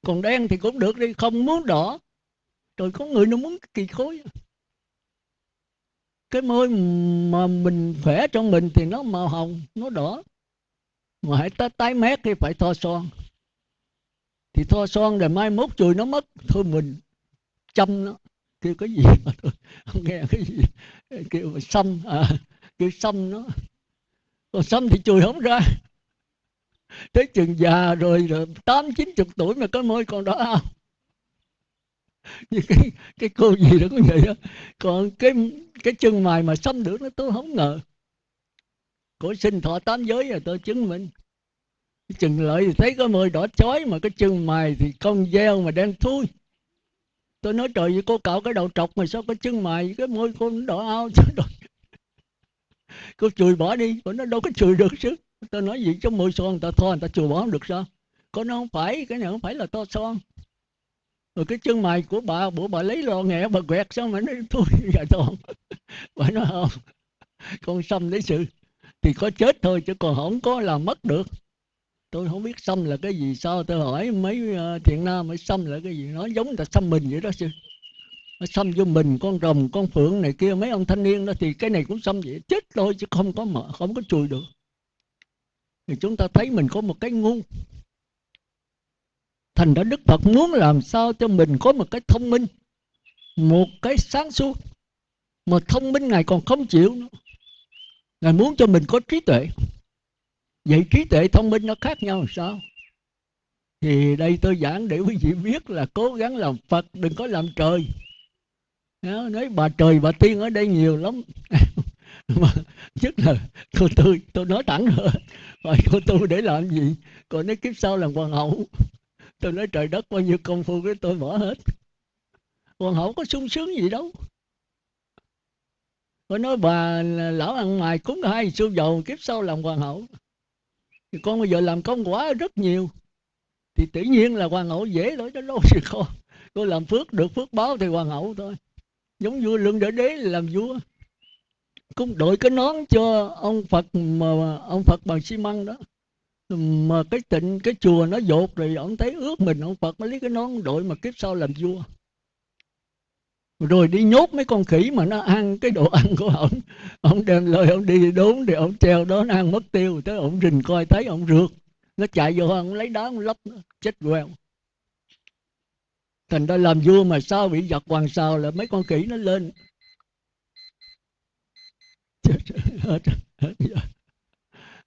Còn đen thì cũng được đi, không muốn đỏ. Rồi có người nó muốn kỳ khối. Cái môi mà mình khỏe trong mình thì nó màu hồng, nó đỏ. Mà hãy tái mét thì phải thoa son. Thì thoa son rồi mai mốt chùi nó mất. Thôi mình chăm nó. Kêu cái gì mà tôi không nghe cái gì. Kêu xăm, kêu xăm nó. Còn xăm thì chùi không ra. Tới chừng già rồi 80-90 tuổi mà cái môi còn đỏ không. Như cái cô gì đó cũng vậy đó. Còn cái chân mày mà xăm được nó tôi không ngờ. Cổ sinh thọ 8 giới rồi tôi chứng minh. Chừng lợi thì thấy cái môi đỏ chói, mà cái chân mày thì cong gieo mà đen thui. Tôi nói trời ơi, cô cạo cái đầu trọc mà sao cái chân mày cái môi cô nó đỏ ao chứ đỏ. Cô chùi bỏ đi, cô nó đâu có chùi được chứ. Tôi nói gì chứ môi son người ta thoa người ta chùi bỏ không được sao? Cô nó không phải, cái này không phải là to son. Rồi cái chân mày của bà, bữa bà lấy lo nghẹ bà quẹt sao mà nó thui dạ toàn. Bà nói không, con xăm lấy sự thì có chết thôi chứ còn không có làm mất được. Tôi không biết xăm là cái gì, sao tôi hỏi mấy thiện nam mới xăm là cái gì, nó giống người ta xăm mình vậy đó sư. Nó xăm vô mình con rồng con phượng này kia, mấy ông thanh niên đó thì cái này cũng xăm vậy, chết thôi chứ không có mở, không có chùi được. Thì chúng ta thấy mình có một cái ngu. Thành ra Đức Phật muốn làm sao cho mình có một cái thông minh, một cái sáng suốt. Mà thông minh Ngài còn không chịu nữa. Ngài muốn cho mình có trí tuệ. Vậy trí tuệ thông minh nó khác nhau làm sao? Thì đây tôi giảng để quý vị biết là cố gắng làm Phật, đừng có làm trời. Nói bà trời bà tiên ở đây nhiều lắm. Mà nhất là tôi nói thẳng rồi, hỏi cô tu để làm gì? Còn nói kiếp sau làm hoàng hậu. Tôi nói trời đất bao nhiêu công phu cái tôi bỏ hết. Hoàng hậu có sung sướng gì đâu. Tôi nói bà lão ăn mày cúng 2 xu dầu kiếp sau làm hoàng hậu. Thì con bây giờ làm công quả rất nhiều. Thì tự nhiên là hoàng hậu dễ thôi, đó đâu gì con. Cô làm phước được phước báo thì hoàng hậu thôi. Giống vua Lương Đỡ Đế làm vua, cũng đội cái nón cho ông Phật, mà ông Phật bằng xi măng đó. Mà cái tịnh cái chùa nó dột rồi ông thấy ước mình, ông Phật mới lấy cái nón đội mà kiếp sau làm vua. Rồi đi nhốt mấy con khỉ mà nó ăn cái đồ ăn của ông đem lời ông đi đốn thì ông treo đó nó ăn mất tiêu. Tới ông rình coi thấy ông rượt, nó chạy vô ông lấy đá ông lấp nó, chết queo. Thành ra làm vua mà sao bị giặc hoàng sao là mấy con khỉ nó lên.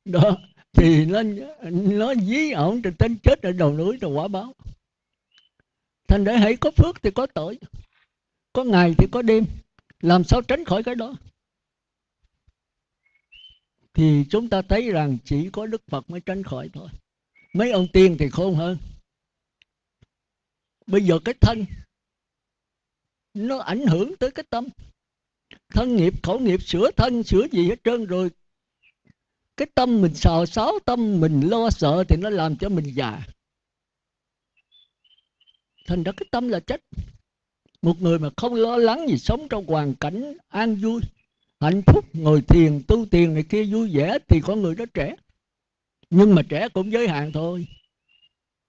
Đó thì nó dí ổng trên tên chết ở đầu núi rồi quả báo. Thành để hãy có phước thì có tội, có ngày thì có đêm, làm sao tránh khỏi cái đó? Thì chúng ta thấy rằng chỉ có Đức Phật mới tránh khỏi thôi. Mấy ông tiên thì khôn hơn. Bây giờ cái thân nó ảnh hưởng tới cái tâm. Thân nghiệp khẩu nghiệp sửa thân sửa gì hết trơn rồi. Cái tâm mình xào xáo, tâm mình lo sợ thì nó làm cho mình già. Thành ra cái tâm là chết. Một người mà không lo lắng gì, sống trong hoàn cảnh an vui, hạnh phúc, ngồi thiền, tu tiền này kia vui vẻ thì con người đó trẻ. Nhưng mà trẻ cũng giới hạn thôi.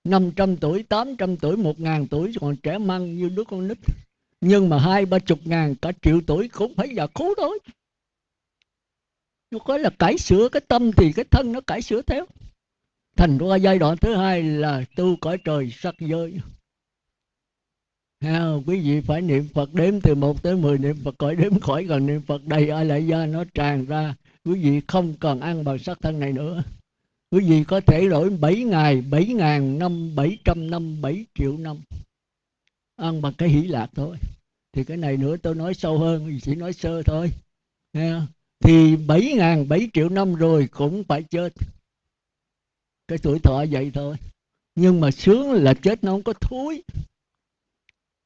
500 tuổi, 800 tuổi, 1.000 tuổi còn trẻ măng như đứa con nít. Nhưng mà 20-30 ngàn, cả triệu tuổi cũng phải già khú thôi. Nó có là cải sửa cái tâm thì cái thân nó cải sửa theo. Thành ra giai đoạn thứ hai là tu cõi trời sắc giới. Quý vị phải niệm Phật đếm từ 1 tới 10, niệm Phật khỏi đếm khỏi, còn niệm Phật đầy A Lại Gia nó tràn ra. Quý vị không còn ăn bằng sắc thân này nữa. Quý vị có thể đổi 7 ngày, 7.000 năm, 700 năm, 7 triệu năm ăn bằng cái hỷ lạc thôi. Thì cái này nữa tôi nói sâu hơn, chỉ nói sơ thôi. Thì 7.000, 7 triệu năm rồi cũng phải chết. Cái tuổi thọ vậy thôi. Nhưng mà sướng là chết nó không có thúi.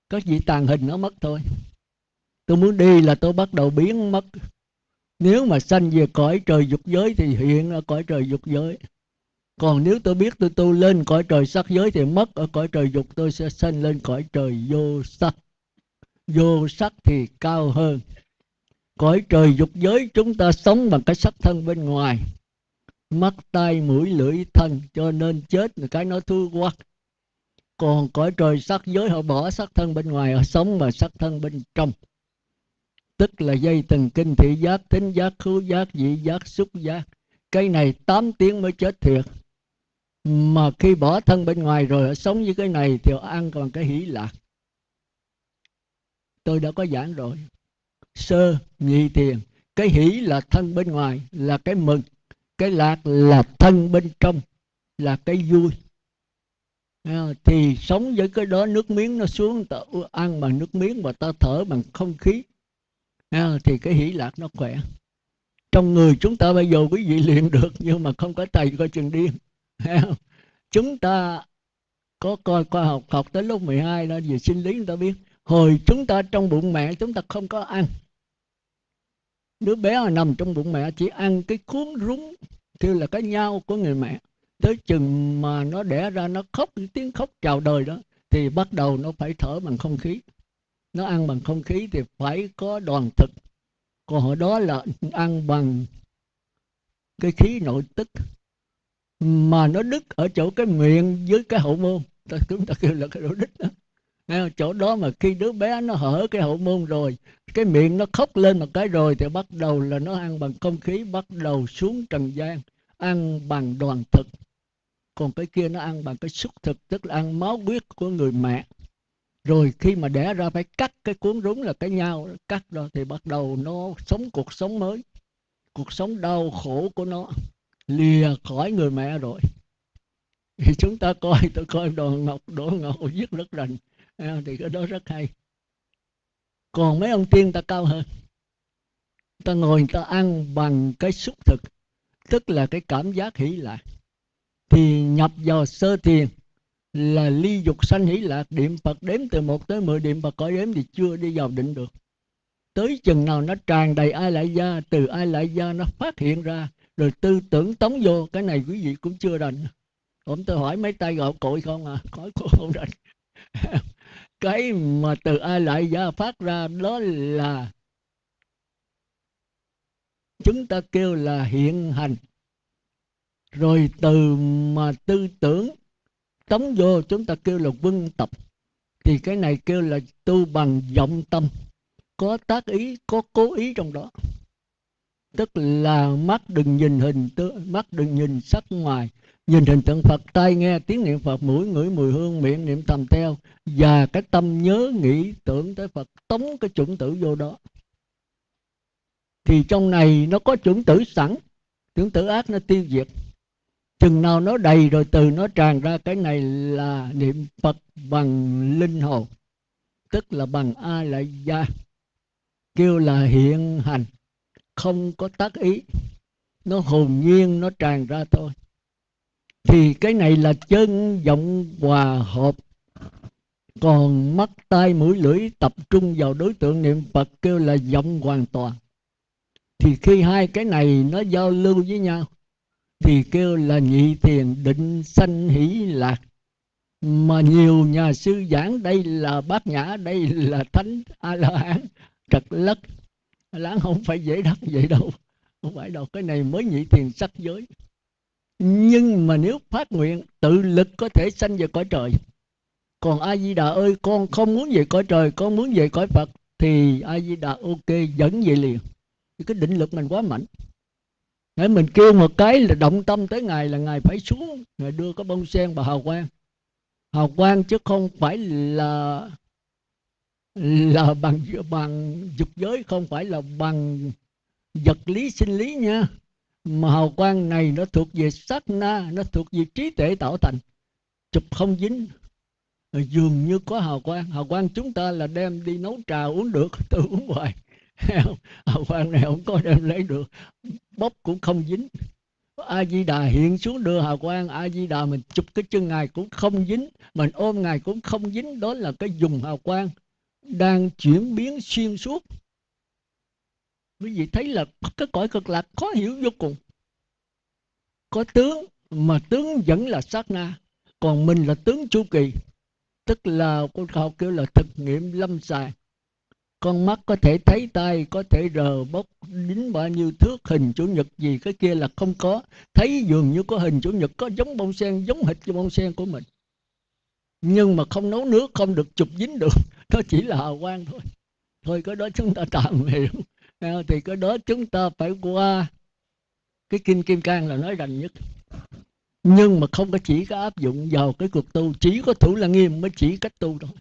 Các vị tàn hình nó mất thôi. Tôi muốn đi là tôi bắt đầu biến mất. Nếu mà sanh về cõi trời dục giới thì hiện ở cõi trời dục giới. Còn nếu tôi biết tôi tu lên cõi trời sắc giới thì mất ở cõi trời dục, tôi sẽ sanh lên cõi trời vô sắc. Vô sắc thì cao hơn. Cõi trời dục giới chúng ta sống bằng cái sắc thân bên ngoài, mắt, tai, mũi, lưỡi, thân, cho nên chết là cái nó thua quá. Còn cõi trời sắc giới họ bỏ sắc thân bên ngoài, họ sống bằng sắc thân bên trong. Tức là dây thần kinh thị giác, thính giác, khứu giác, vị giác, xúc giác. Cái này 8 tiếng mới chết thiệt. Mà khi bỏ thân bên ngoài rồi họ sống với cái này thì họ ăn còn cái hỷ lạc. Tôi đã có giảng rồi. Sơ, nhị thiền. Cái hỷ là thân bên ngoài, là cái mừng. Cái lạc là thân bên trong, là cái vui. Thì sống với cái đó, nước miếng nó xuống, ta ăn bằng nước miếng và ta thở bằng không khí. Thì cái hỷ lạc nó khỏe. Trong người chúng ta bây giờ quý vị luyện được, nhưng mà không có thầy coi chừng điên. Chúng ta có coi khoa học, học tới lúc 12 đó, về sinh lý người ta biết. Hồi chúng ta trong bụng mẹ chúng ta không có ăn. Đứa bé nằm trong bụng mẹ chỉ ăn cái cuốn rúng, kêu là cái nhau của người mẹ. Tới chừng mà nó đẻ ra, nó khóc, tiếng khóc chào đời đó, thì bắt đầu nó phải thở bằng không khí. Nó ăn bằng không khí thì phải có đoàn thực. Còn hồi đó là ăn bằng cái khí nội tức, mà nó đứt ở chỗ cái miệng với cái hậu môn. Chúng ta kêu là cái độ đứt đó. Chỗ đó mà khi đứa bé nó hở cái hậu môn rồi, cái miệng nó khóc lên một cái rồi, thì bắt đầu là nó ăn bằng không khí, bắt đầu xuống trần gian, ăn bằng đoàn thực. Còn cái kia nó ăn bằng cái xúc thực, tức là ăn máu huyết của người mẹ. Rồi khi mà đẻ ra phải cắt cái cuốn rúng là cái nhau, cắt rồi thì bắt đầu nó sống cuộc sống mới. Cuộc sống đau khổ của nó lìa khỏi người mẹ rồi. Thì chúng ta coi, tôi coi Đỗ Ngọc viết rất rành, thì cái đó rất hay. Còn mấy ông tiên ta cao hơn, ta ngồi ta ăn bằng cái xúc thực, tức là cái cảm giác hỷ lạc. Thì nhập vào sơ thiền là ly dục sanh hỷ lạc, niệm Phật đếm từ 1 tới 10, niệm Phật cõi đếm thì chưa đi vào định được. Tới chừng nào nó tràn đầy ai lại gia, từ ai lại gia nó phát hiện ra, rồi tư tưởng tống vô, cái này quý vị cũng chưa rành. Hôm tôi hỏi mấy tay gạo cội không à, hỏi cô không rành. Cái mà từ ai lại gia phát ra đó là chúng ta kêu là hiện hành. Rồi từ mà tư tưởng tống vô chúng ta kêu là vân tập. Thì cái này kêu là tu bằng vọng tâm, có tác ý, có cố ý trong đó. Tức là mắt đừng nhìn hình, mắt đừng nhìn sắc ngoài, nhìn hình tượng Phật, tai nghe tiếng niệm Phật, mũi ngửi mùi hương, miệng niệm thầm theo, và cái tâm nhớ nghĩ tưởng tới Phật, tống cái chủng tử vô đó. Thì trong này nó có chủng tử sẵn, chủng tử ác nó tiêu diệt. Chừng nào nó đầy rồi từ nó tràn ra, cái này là niệm Phật bằng linh hồn, tức là bằng A Lại Gia, kêu là hiện hành, không có tác ý, nó hồn nhiên nó tràn ra thôi. Thì cái này là chân vọng hòa hợp. Còn mắt tai mũi lưỡi tập trung vào đối tượng niệm Phật kêu là vọng hoàn toàn. Thì khi hai cái này nó giao lưu với nhau thì kêu là nhị thiền định sanh hỷ lạc. Mà nhiều nhà sư giảng đây là Bát Nhã, đây là Thánh A-la-hán, trật lất. Láng không phải dễ đắc vậy đâu, không phải đâu, cái này mới nhị thiền sắc giới. Nhưng mà nếu phát nguyện tự lực có thể sanh về cõi trời. Còn A-di-đà ơi, con không muốn về cõi trời, con muốn về cõi Phật, thì A-di-đà ok, dẫn về liền. Thì cái định lực mình quá mạnh. Để mình kêu một cái là động tâm tới Ngài, là Ngài phải xuống, Ngài đưa cái bông sen và hào quang. Hào quang chứ không phải là bằng dục giới, không phải là bằng vật lý sinh lý nha. Mà hào quang này nó thuộc về sát na, nó thuộc về trí tuệ tạo thành, chụp không dính. Dường như có hào quang chúng ta là đem đi nấu trà uống được, tôi uống hoài. Hào quang này không có đem lấy được, bóp cũng không dính. A-di-đà hiện xuống đưa hào quang, A-di-đà mình chụp cái chân Ngài cũng không dính, mình ôm Ngài cũng không dính. Đó là cái dùng hào quang đang chuyển biến xuyên suốt. Quý vị thấy là cái cõi cực lạc khó hiểu vô cùng. Có tướng, mà tướng vẫn là sát na, còn mình là tướng chu kỳ. Tức là con học kêu là thực nghiệm lâm sàng. Con mắt có thể thấy, tay có thể rờ bốc, đính bao nhiêu thước hình chủ nhật gì, cái kia là không có. Thấy dường như có hình chủ nhật, có giống bông sen, giống hệt như bông sen của mình. Nhưng mà không nấu nước, không được chụp dính được. Nó chỉ là hào quang thôi. Thôi cái đó chúng ta tạm hiểu. Thì cái đó chúng ta phải qua cái Kinh Kim Cang là nói rành nhất. Nhưng mà không có chỉ có áp dụng vào cái cuộc tu. Chỉ có Thủ Lăng Nghiêm mới chỉ cách tu thôi.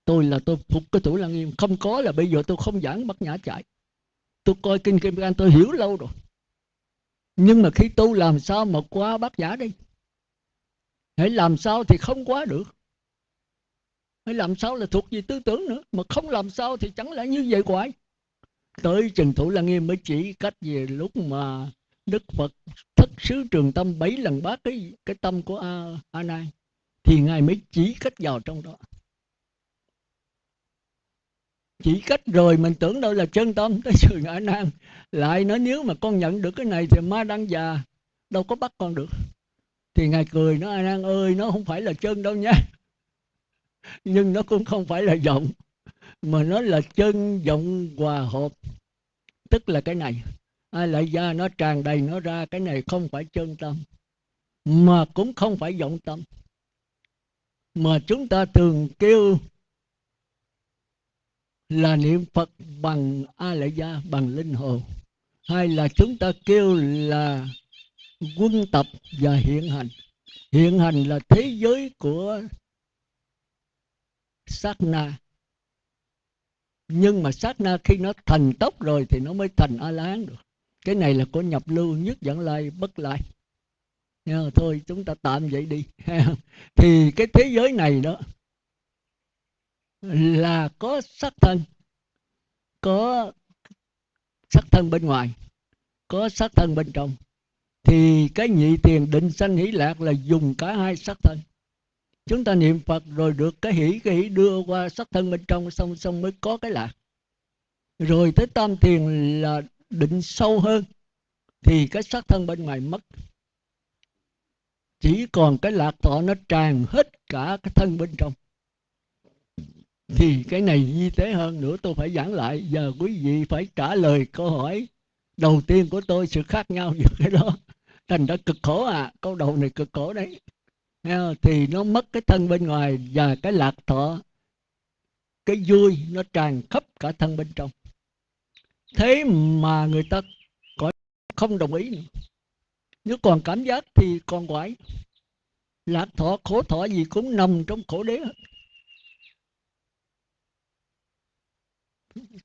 Tôi phục cái Thủ Lăng Nghiêm. Không có là bây giờ tôi không giảng Bát Nhã chạy. Tôi coi Kinh Kim Cang tôi hiểu lâu rồi. Nhưng mà khi tu làm sao mà qua Bát Nhã đi? Hãy làm sao thì không quá được. Hãy làm sao là thuộc về tư tưởng nữa. Mà không làm sao thì chẳng lẽ như vậy hoài. Tới chừng Thủ Lăng Nghiêm mới chỉ cách về lúc mà Đức Phật thất xứ Trường Tâm 7 lần bát cái tâm của A Nan, thì ngài mới chỉ cách vào trong đó. Chỉ cách rồi mình tưởng đâu là chân tâm. Tới sự A Nan lại nói nếu mà con nhận được cái này thì ma đang già đâu có bắt con được. Thì ngài cười nói: A Nan ơi, nó không phải là chân đâu nha, nhưng nó cũng không phải là vọng, mà nó là chân vọng hòa hợp. Tức là cái này ai lại ra nó tràn đầy nó ra, cái này không phải chân tâm mà cũng không phải vọng tâm, mà chúng ta thường kêu là niệm Phật bằng A Lại Gia, bằng linh hồn, hay là chúng ta kêu là quân tập và hiện hành. Hiện hành là thế giới của sát na, nhưng mà sát na khi nó thành tốc rồi thì nó mới thành A La Hán được. Cái này là của nhập lưu, nhất vãng lai, bất lai. Thôi chúng ta tạm vậy đi. Thì cái thế giới này đó là có sắc thân, có sắc thân bên ngoài, có sắc thân bên trong. Thì cái nhị tiền định sanh hỷ lạc là dùng cả hai sắc thân. Chúng ta niệm Phật rồi được cái hỷ đưa qua sắc thân bên trong, xong mới có cái lạc. Rồi tới tam thiền là định sâu hơn, thì cái sắc thân bên ngoài mất, chỉ còn cái lạc thọ nó tràn hết cả cái thân bên trong. Thì cái này di tế hơn nữa, tôi phải giảng lại. Giờ quý vị phải trả lời câu hỏi đầu tiên của tôi, sự khác nhau giữa cái đó. Thành ra cực khổ câu đầu này cực khổ đấy. Thì nó mất cái thân bên ngoài và cái lạc thọ, cái vui nó tràn khắp cả thân bên trong. Thế mà người ta không đồng ý nữa. Nếu còn cảm giác thì còn quái. Lạc thọ khổ thọ gì cũng nằm trong khổ đế hết.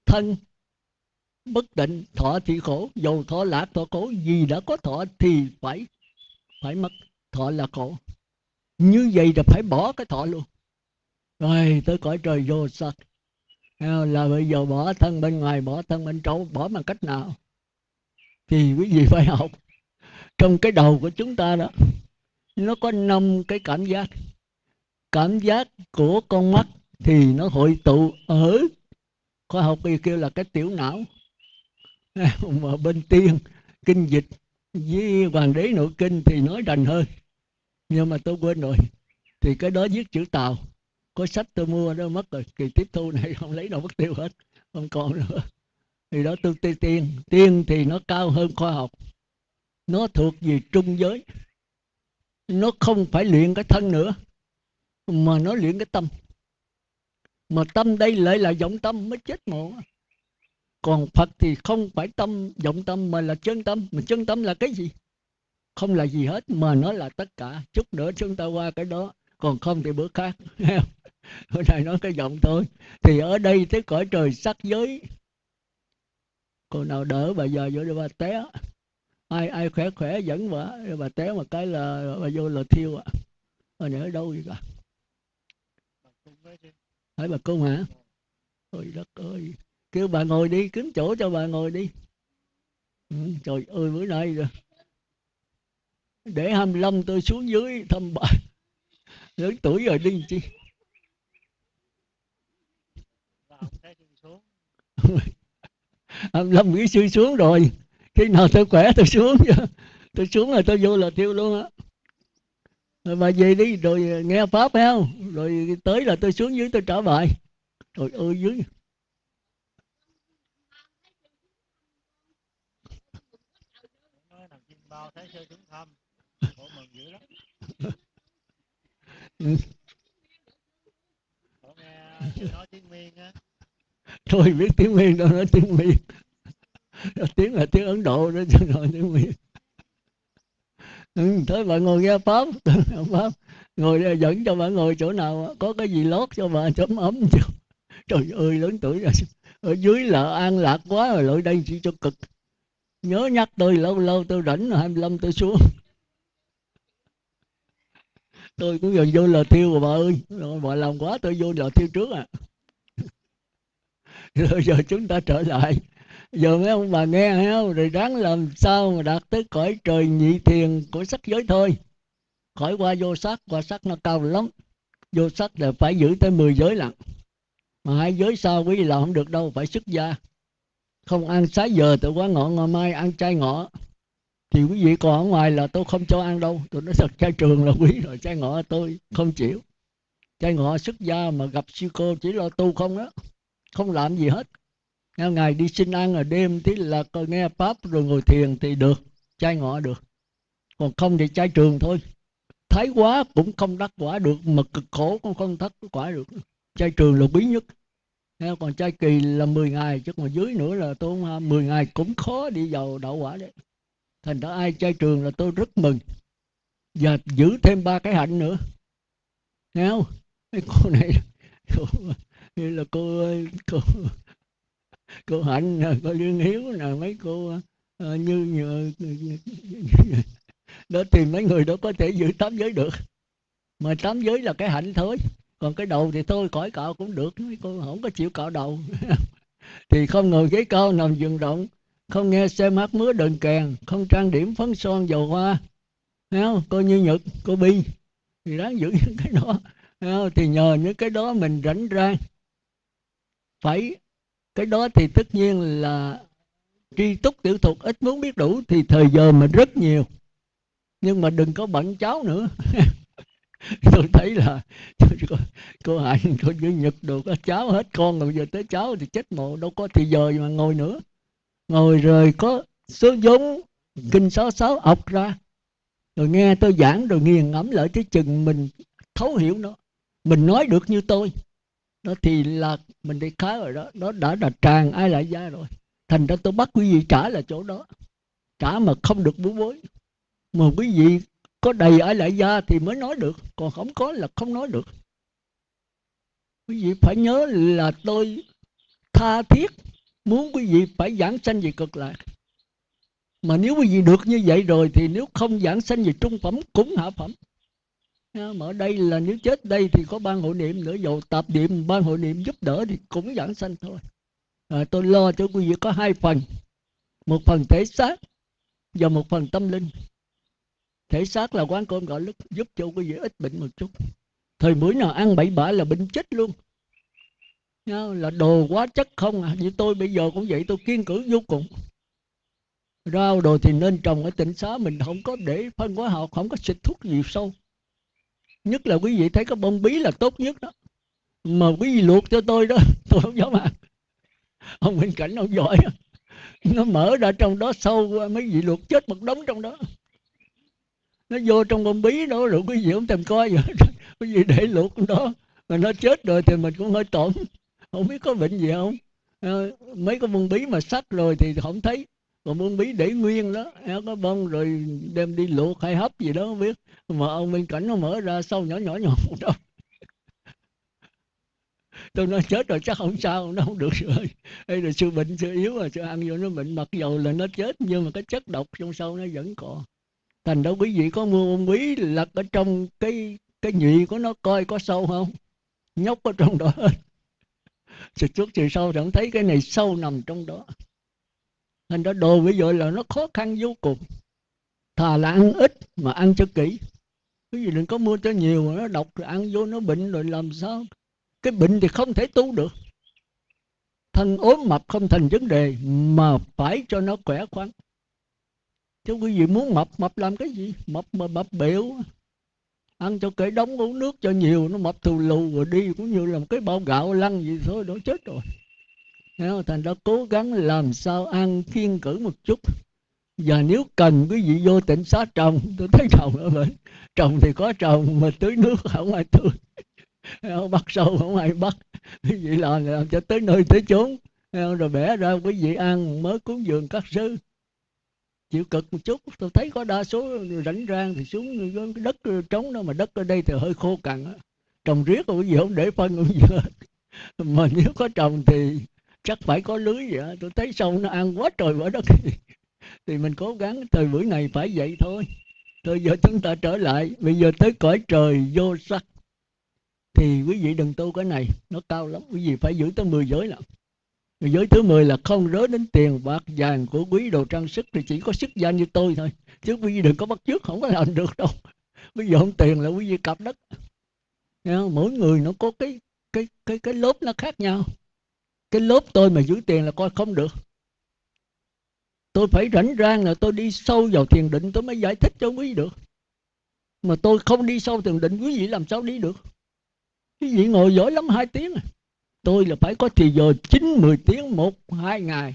Thân bất định, thọ thì khổ. Dầu thọ lạc thọ khổ, gì đã có thọ thì phải mất. Thọ là khổ. Như vậy là phải bỏ cái thọ luôn. Rồi tới cõi trời vô sắc, là bây giờ bỏ thân bên ngoài, bỏ thân bên trong. Bỏ bằng cách nào? Thì quý vị phải học. Trong cái đầu của chúng ta đó, nó có 5 cái cảm giác. Cảm giác của con mắt thì nó hội tụ ở, khoa học kêu là cái tiểu não. Mà bên tiên kinh dịch với Hoàng đế nội kinh thì nói rành hơn, nhưng mà tôi quên rồi. Thì cái đó viết chữ Tàu, có sách tôi mua đó mất rồi, kỳ tiếp thu này không lấy đâu mất tiêu hết, không còn nữa. Thì đó tôi tiên thì nó cao hơn khoa học, nó thuộc về trung giới. Nó không phải luyện cái thân nữa, mà nó luyện cái tâm. Mà tâm đây lại là vọng tâm mới chết mồ. Còn Phật thì không phải tâm, vọng tâm, mà là chân tâm. Mà chân tâm là cái gì? Không là gì hết, mà nó là tất cả. Chút nữa chúng ta qua cái đó, còn không thì bữa khác. Hôm nay nói cái vọng thôi. Thì ở đây tới cõi trời sắc giới, cô nào đỡ bà giờ vô để bà té. Ai khỏe dẫn bà té một cái là bà vô là thiêu ạ. Bà này ở đâu vậy cả? Hỏi bà cung hả? Ôi đất ơi, kêu bà ngồi đi, kiếm chỗ cho bà ngồi đi. Trời ơi, bữa nay rồi để 25 tôi xuống dưới thăm bà. Lớn tuổi rồi đi chi. 25 kỹ sư xuống rồi, khi nào tôi khỏe tôi xuống. Tôi xuống là tôi vô là thiêu luôn á. Rồi bà về đi rồi nghe pháp phải không? Rồi tới là tôi xuống dưới tôi trả bài. Trời ơi dưới. Thôi biết tiếng Miên đâu, nói tiếng Miên. Tiếng là tiếng Ấn Độ đó chứ nói tiếng Miên. Thôi bà ngồi nghe pháp. Pháp ngồi dẫn cho bà ngồi chỗ nào có cái gì lót cho bà chấm ấm chứ. Trời ơi lớn tuổi rồi, ở dưới là an lạc quá rồi, lại đây chỉ cho cực. Nhớ nhắc tôi lâu lâu tôi rảnh 25 tôi xuống. Tôi cũng giờ vô lò thiêu rồi bà ơi. Rồi bà làm quá tôi vô lò thiêu trước à. Rồi giờ chúng ta trở lại. Giờ mấy ông bà nghe hay không? Rồi ráng làm sao mà đạt tới cõi trời nhị thiền của sắc giới thôi. Khỏi qua vô sắc, qua sắc nó cao lắm. Vô sắc là phải giữ tới 10 giới lận. Mà 2 giới sau quý vị làm không được đâu, phải xuất gia. Không ăn xá giờ từ quá ngọ, ngày mai ăn chay ngọ. Thì quý vị còn ở ngoài là tôi không cho ăn đâu. Tôi nói thật, chay trường là quý rồi, chay ngọ tôi không chịu. Chay ngọ xuất gia mà gặp sư cô chỉ lo tu không đó, không làm gì hết. Ngày đi xin ăn rồi đêm tí là nghe pháp rồi ngồi thiền thì được, chay ngọ được. Còn không thì chay trường thôi. Thái quá cũng không đắc quả được, mà cực khổ cũng không đắc quả được. Chay trường là quý nhất. Còn chay kỳ là 10 ngày, chứ còn dưới nữa là tôi không, 10 ngày cũng khó đi vào đậu quả đấy. Thành ra ai chay trường là tôi rất mừng. Và giữ thêm 3 cái hạnh nữa. Nghe không? Cái cô này như là cô Hạnh, cô Liên Hiếu nè, mấy cô như đó thì mấy người đó có thể giữ 8 giới được. Mà 8 giới là cái hạnh thôi. Còn cái đầu thì tôi cõi cạo cũng được. Mấy cô không có chịu cạo đầu. Thì không ngồi ghế cao nằm giường rộng, không nghe xem hát múa đờn kèn, không trang điểm phấn son dầu hoa. Thấy không? Cô Như Nhật, cô Bi thì đáng giữ những cái đó. Thấy không? Thì nhờ những cái đó mình rảnh rang. Phải cái đó thì tất nhiên là tri túc tiểu thuật, ít muốn biết đủ thì thời giờ mình rất nhiều. Nhưng mà đừng có bận cháu nữa. Tôi thấy là cô Hạnh, cô Như Nhật đồ có cháu hết con rồi, giờ tới cháu thì chết mộ, đâu có thì giờ mà ngồi nữa. Ngồi rồi có số vốn kinh 66 ọc ra, rồi nghe tôi giảng rồi nghiền ngẫm lại cái chừng mình thấu hiểu nó, mình nói được như tôi đó thì là mình đi khá rồi đó. Đó đã là tràn ai lại gia rồi. Thành ra tôi bắt quý vị trả là chỗ đó, trả mà không được bú bối. Mà quý vị có đầy ai lại gia thì mới nói được, còn không có là không nói được. Quý vị phải nhớ là tôi tha thiết muốn quý vị phải giảng sanh về cực lạc. Mà nếu quý vị được như vậy rồi thì nếu không giảng sanh về trung phẩm cũng hạ phẩm. Mà ở đây là nếu chết đây thì có ban hội niệm nữa, dầu tạp niệm ban hội niệm giúp đỡ thì cũng giảng sanh thôi. Tôi lo cho quý vị có 2 phần, một phần thể xác và một phần tâm linh. Thể xác là quán cơm gạo lứt, giúp cho quý vị ít bệnh một chút. Thời buổi nào ăn bậy bạ là bệnh chết luôn. Là đồ quá chất không à. Như tôi bây giờ cũng vậy, tôi kiên cử vô cùng. Rau đồ thì nên trồng ở tỉnh xá mình, không có để phân hóa học, không có xịt thuốc gì sâu. Nhất là quý vị thấy có bông bí là tốt nhất đó. Mà quý vị luộc cho tôi đó, tôi không dám ăn. Ông Minh Cảnh ông giỏi, nó mở ra trong đó sâu, mấy vị luộc chết một đống trong đó. Nó vô trong bông bí đó rồi quý vị không thèm coi vậy. Quý vị để luộc trong đó, mà nó chết rồi thì mình cũng hơi tổn. Không biết có bệnh gì không. Mấy cái bông bí mà sắc rồi thì không thấy. Còn bông bí để nguyên đó, có bông rồi đem đi luộc hay hấp gì đó không biết. Mà ông Minh Cảnh nó mở ra sâu nhỏ nhỏ nhỏ đó. Tôi nói chết rồi chắc không sao, nó không được rồi. Đây là sự bệnh, sự yếu, rồi sự ăn vô nó bệnh, mặc dầu là nó chết nhưng mà cái chất độc trong sâu nó vẫn còn. Thành đó quý vị có mua bông bí lật ở trong cái nhụy của nó coi có sâu không, nhóc ở trong đó hết. Xịt thuốc trừ sâu thì không thấy cái này sâu nằm trong đó. Thành đó đồ bây giờ là nó khó khăn vô cùng. Thà là ăn ít mà ăn cho kỹ. Quý vị đừng có mua cho nhiều mà nó độc rồi ăn vô nó bệnh rồi làm sao. Cái bệnh thì không thể tu được. Thân ốm mập không thành vấn đề, mà phải cho nó khỏe khoắn. Chứ quý vị muốn mập làm cái gì? Mập mà mập bẹo. Ăn cho kể đống, uống nước cho nhiều, nó mập thù lù rồi đi cũng như là một cái bao gạo lăn gì thôi, đó chết rồi. Thành ra cố gắng làm sao ăn kiêng cử một chút. Và nếu cần quý vị vô tỉnh xá trồng, tôi thấy trồng ở bên. Trồng thì có trồng mà tưới nước không ai tưới. Bắt sâu không ai bắt. Quý vị làm cho tới nơi tới chốn. Rồi bẻ ra quý vị ăn mới cúng dường các sư. Chịu cực một chút. Tôi thấy có đa số rảnh rang thì xuống cái đất trống đó, mà đất ở đây thì hơi khô cằn á. Trồng riết rồi quý vị không để phân không gì hết. Mà nếu có trồng thì chắc phải có lưới vậy. Tôi thấy sâu nó ăn quá trời quá đất. Thì mình cố gắng thời buổi này phải vậy thôi. Thôi giờ chúng ta trở lại. Bây giờ tới cõi trời vô sắc thì quý vị đừng tu cái này, nó cao lắm. Quý vị phải giữ tới 10 giới lận. Giới thứ 10 là không rớ đến tiền bạc vàng của quý đồ trang sức, thì chỉ có sức danh như tôi thôi, chứ quý vị đừng có bắt chước, không có làm được đâu. Bây giờ không tiền là quý vị cặp đất. Mỗi người nó có cái lớp nó khác nhau. Cái lớp tôi mà giữ tiền là coi không được. Tôi phải rảnh rang là tôi đi sâu vào thiền định tôi mới giải thích cho quý vị được. Mà tôi không đi sâu thiền định, quý vị làm sao đi được? Quý vị ngồi giỏi lắm 2 tiếng. Tôi là phải có thì giờ 9-10 tiếng 1-2 ngày.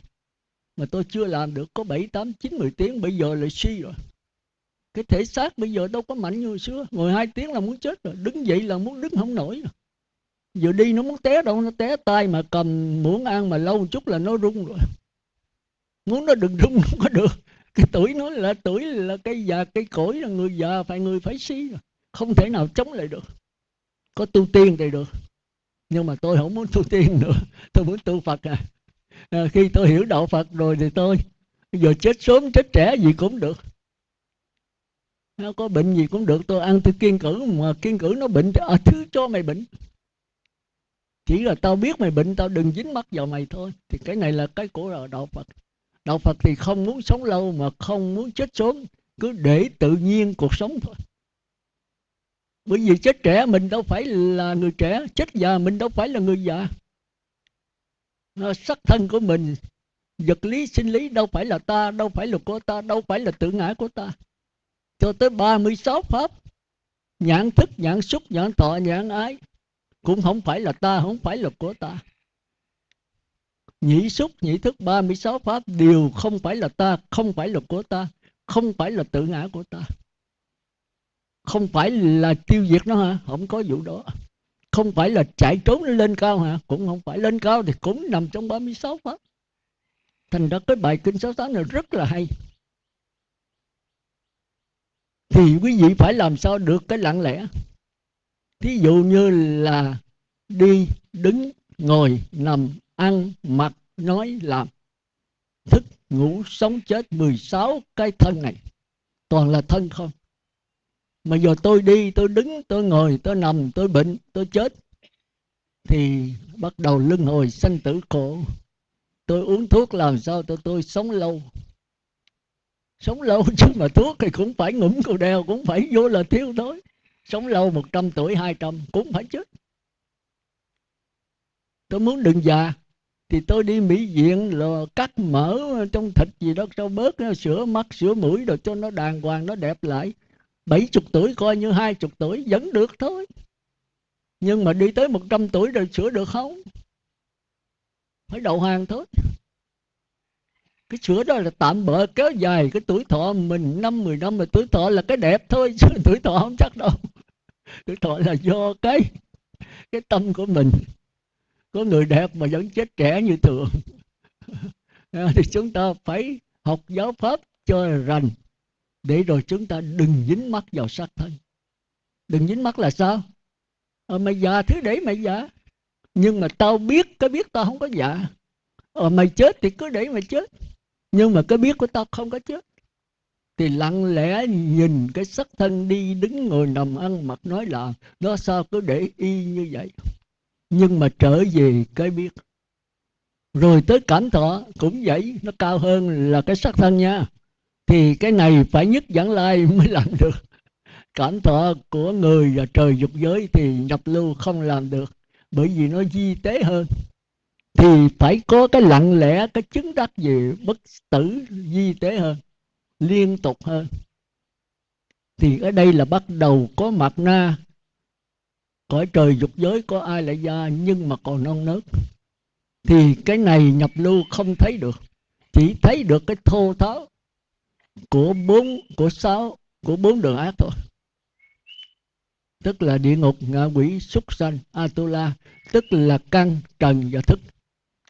Mà tôi chưa làm được có 7-8-9-10 tiếng. Bây giờ lại suy rồi. Cái thể xác bây giờ đâu có mạnh như hồi xưa. Ngồi 2 tiếng là muốn chết rồi. Đứng dậy là muốn đứng không nổi rồi. Giờ đi nó muốn té đâu, nó té. Tay mà cầm muỗng ăn mà lâu chút là nó rung rồi. Muốn nó đừng rung không có được. Cái tuổi nó là tuổi là cái già cái cõi, là người già phải người phải suy rồi. Không thể nào chống lại được. Có tu tiên thì được. Nhưng mà tôi không muốn tu tiên nữa. Tôi muốn tu Phật khi tôi hiểu đạo Phật rồi thì tôi giờ chết sớm chết trẻ gì cũng được. Nó có bệnh gì cũng được. Tôi ăn tôi kiêng cử. Mà kiêng cử nó bệnh thì thứ cho mày bệnh. Chỉ là tao biết mày bệnh, tao đừng dính mắc vào mày thôi. Thì cái này là cái của đạo Phật. Đạo Phật thì không muốn sống lâu mà không muốn chết sớm. Cứ để tự nhiên cuộc sống thôi. Bởi vì chết trẻ mình đâu phải là người trẻ. Chết già mình đâu phải là người già. Sắc thân của mình, vật lý sinh lý đâu phải là ta, đâu phải là của ta, đâu phải là tự ngã của ta. Cho tới 36 pháp, nhãn thức, nhãn xúc, nhãn thọ, nhãn ái cũng không phải là ta, không phải là của ta. Nhĩ xúc, nhĩ thức, 36 pháp đều không phải là ta, không phải là của ta, không phải là tự ngã của ta. Không phải là tiêu diệt nó hả? Không có vụ đó. Không phải là chạy trốn nó lên cao hả? Cũng không phải. Lên cao thì cũng nằm trong 36 pháp. Thành ra cái bài Kinh 68 này rất là hay. Thì quý vị phải làm sao được cái lặng lẽ. Thí dụ như là đi, đứng, ngồi, nằm, ăn, mặc, nói, làm, thức, ngủ, sống, chết, 16 cái thân này toàn là thân không. Mà giờ tôi đi, tôi đứng, tôi ngồi, tôi nằm, tôi bệnh, tôi chết, thì bắt đầu luân hồi sanh tử khổ. Tôi uống thuốc làm sao tôi sống lâu. Sống lâu chứ mà thuốc thì cũng phải ngủm cầu đeo, cũng phải vô là thiếu thôi. Sống lâu 100 tuổi, 200 cũng phải chết. Tôi muốn đừng già thì tôi đi mỹ viện là cắt mỡ trong thịt gì đó cho bớt, sửa mắt, sửa mũi rồi cho nó đàng hoàng, nó đẹp lại. 70 tuổi coi như 20 tuổi vẫn được thôi. Nhưng mà đi tới 100 tuổi rồi sửa được không? Phải đầu hàng thôi. Cái sửa đó là tạm bợ kéo dài cái tuổi thọ mình 5-10 năm, mà tuổi thọ là cái đẹp thôi chứ tuổi thọ không chắc đâu. Tuổi thọ là do cái tâm của mình. Có người đẹp mà vẫn chết trẻ như thường. Thì chúng ta phải học giáo pháp cho rành, để rồi chúng ta đừng dính mắc vào xác thân. Đừng dính mắc là sao? Mày già thứ để mày già. Nhưng mà tao biết, cái biết tao không có già. Mày chết thì cứ để mày chết. Nhưng mà cái biết của tao không có chết. Thì lặng lẽ nhìn cái sắc thân đi, đứng, ngồi, nằm, ăn, mặc, nói, làm, nó sao cứ để y như vậy. Nhưng mà trở về cái biết. Rồi tới cảm thọ cũng vậy, nó cao hơn là cái sắc thân nha. Thì cái này phải nhất Vãng Lai mới làm được. Cảm thọ của người và trời dục giới thì nhập lưu không làm được, bởi vì nó di tế hơn. Thì phải có cái lặng lẽ, cái chứng đắc gì bất tử di tế hơn, liên tục hơn. Thì ở đây là bắt đầu có mạt na. Cõi trời dục giới có ai lại gia nhưng mà còn non nớt. Thì cái này nhập lưu không thấy được. Chỉ thấy được cái thô tháo của bốn đường ác thôi. Tức là địa ngục, ngạ quỷ, súc sanh, Atula. Tức là căn, trần và thức.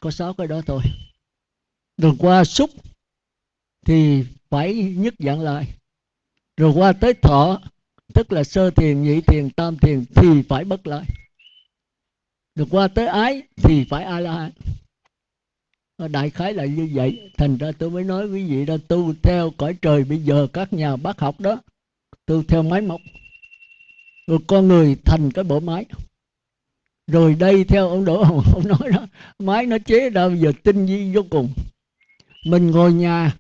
Có 6 cái đó thôi. Rồi qua xúc thì phải nhất Vãng Lai. Rồi qua tới thọ, tức là sơ thiền, nhị thiền, tam thiền thì phải bất lai. Rồi qua tới ái thì phải A-la-hán. Đại khái là như vậy. Thành ra tôi mới nói quý vị đó, tu theo cõi trời bây giờ các nhà bác học đó, tu theo máy móc. Rồi con người thành cái bộ máy. Rồi đây theo ông Đỗ Hồng, ông nói đó, máy nó chế ra bây giờ tinh vi vô cùng. Mình ngồi nhà,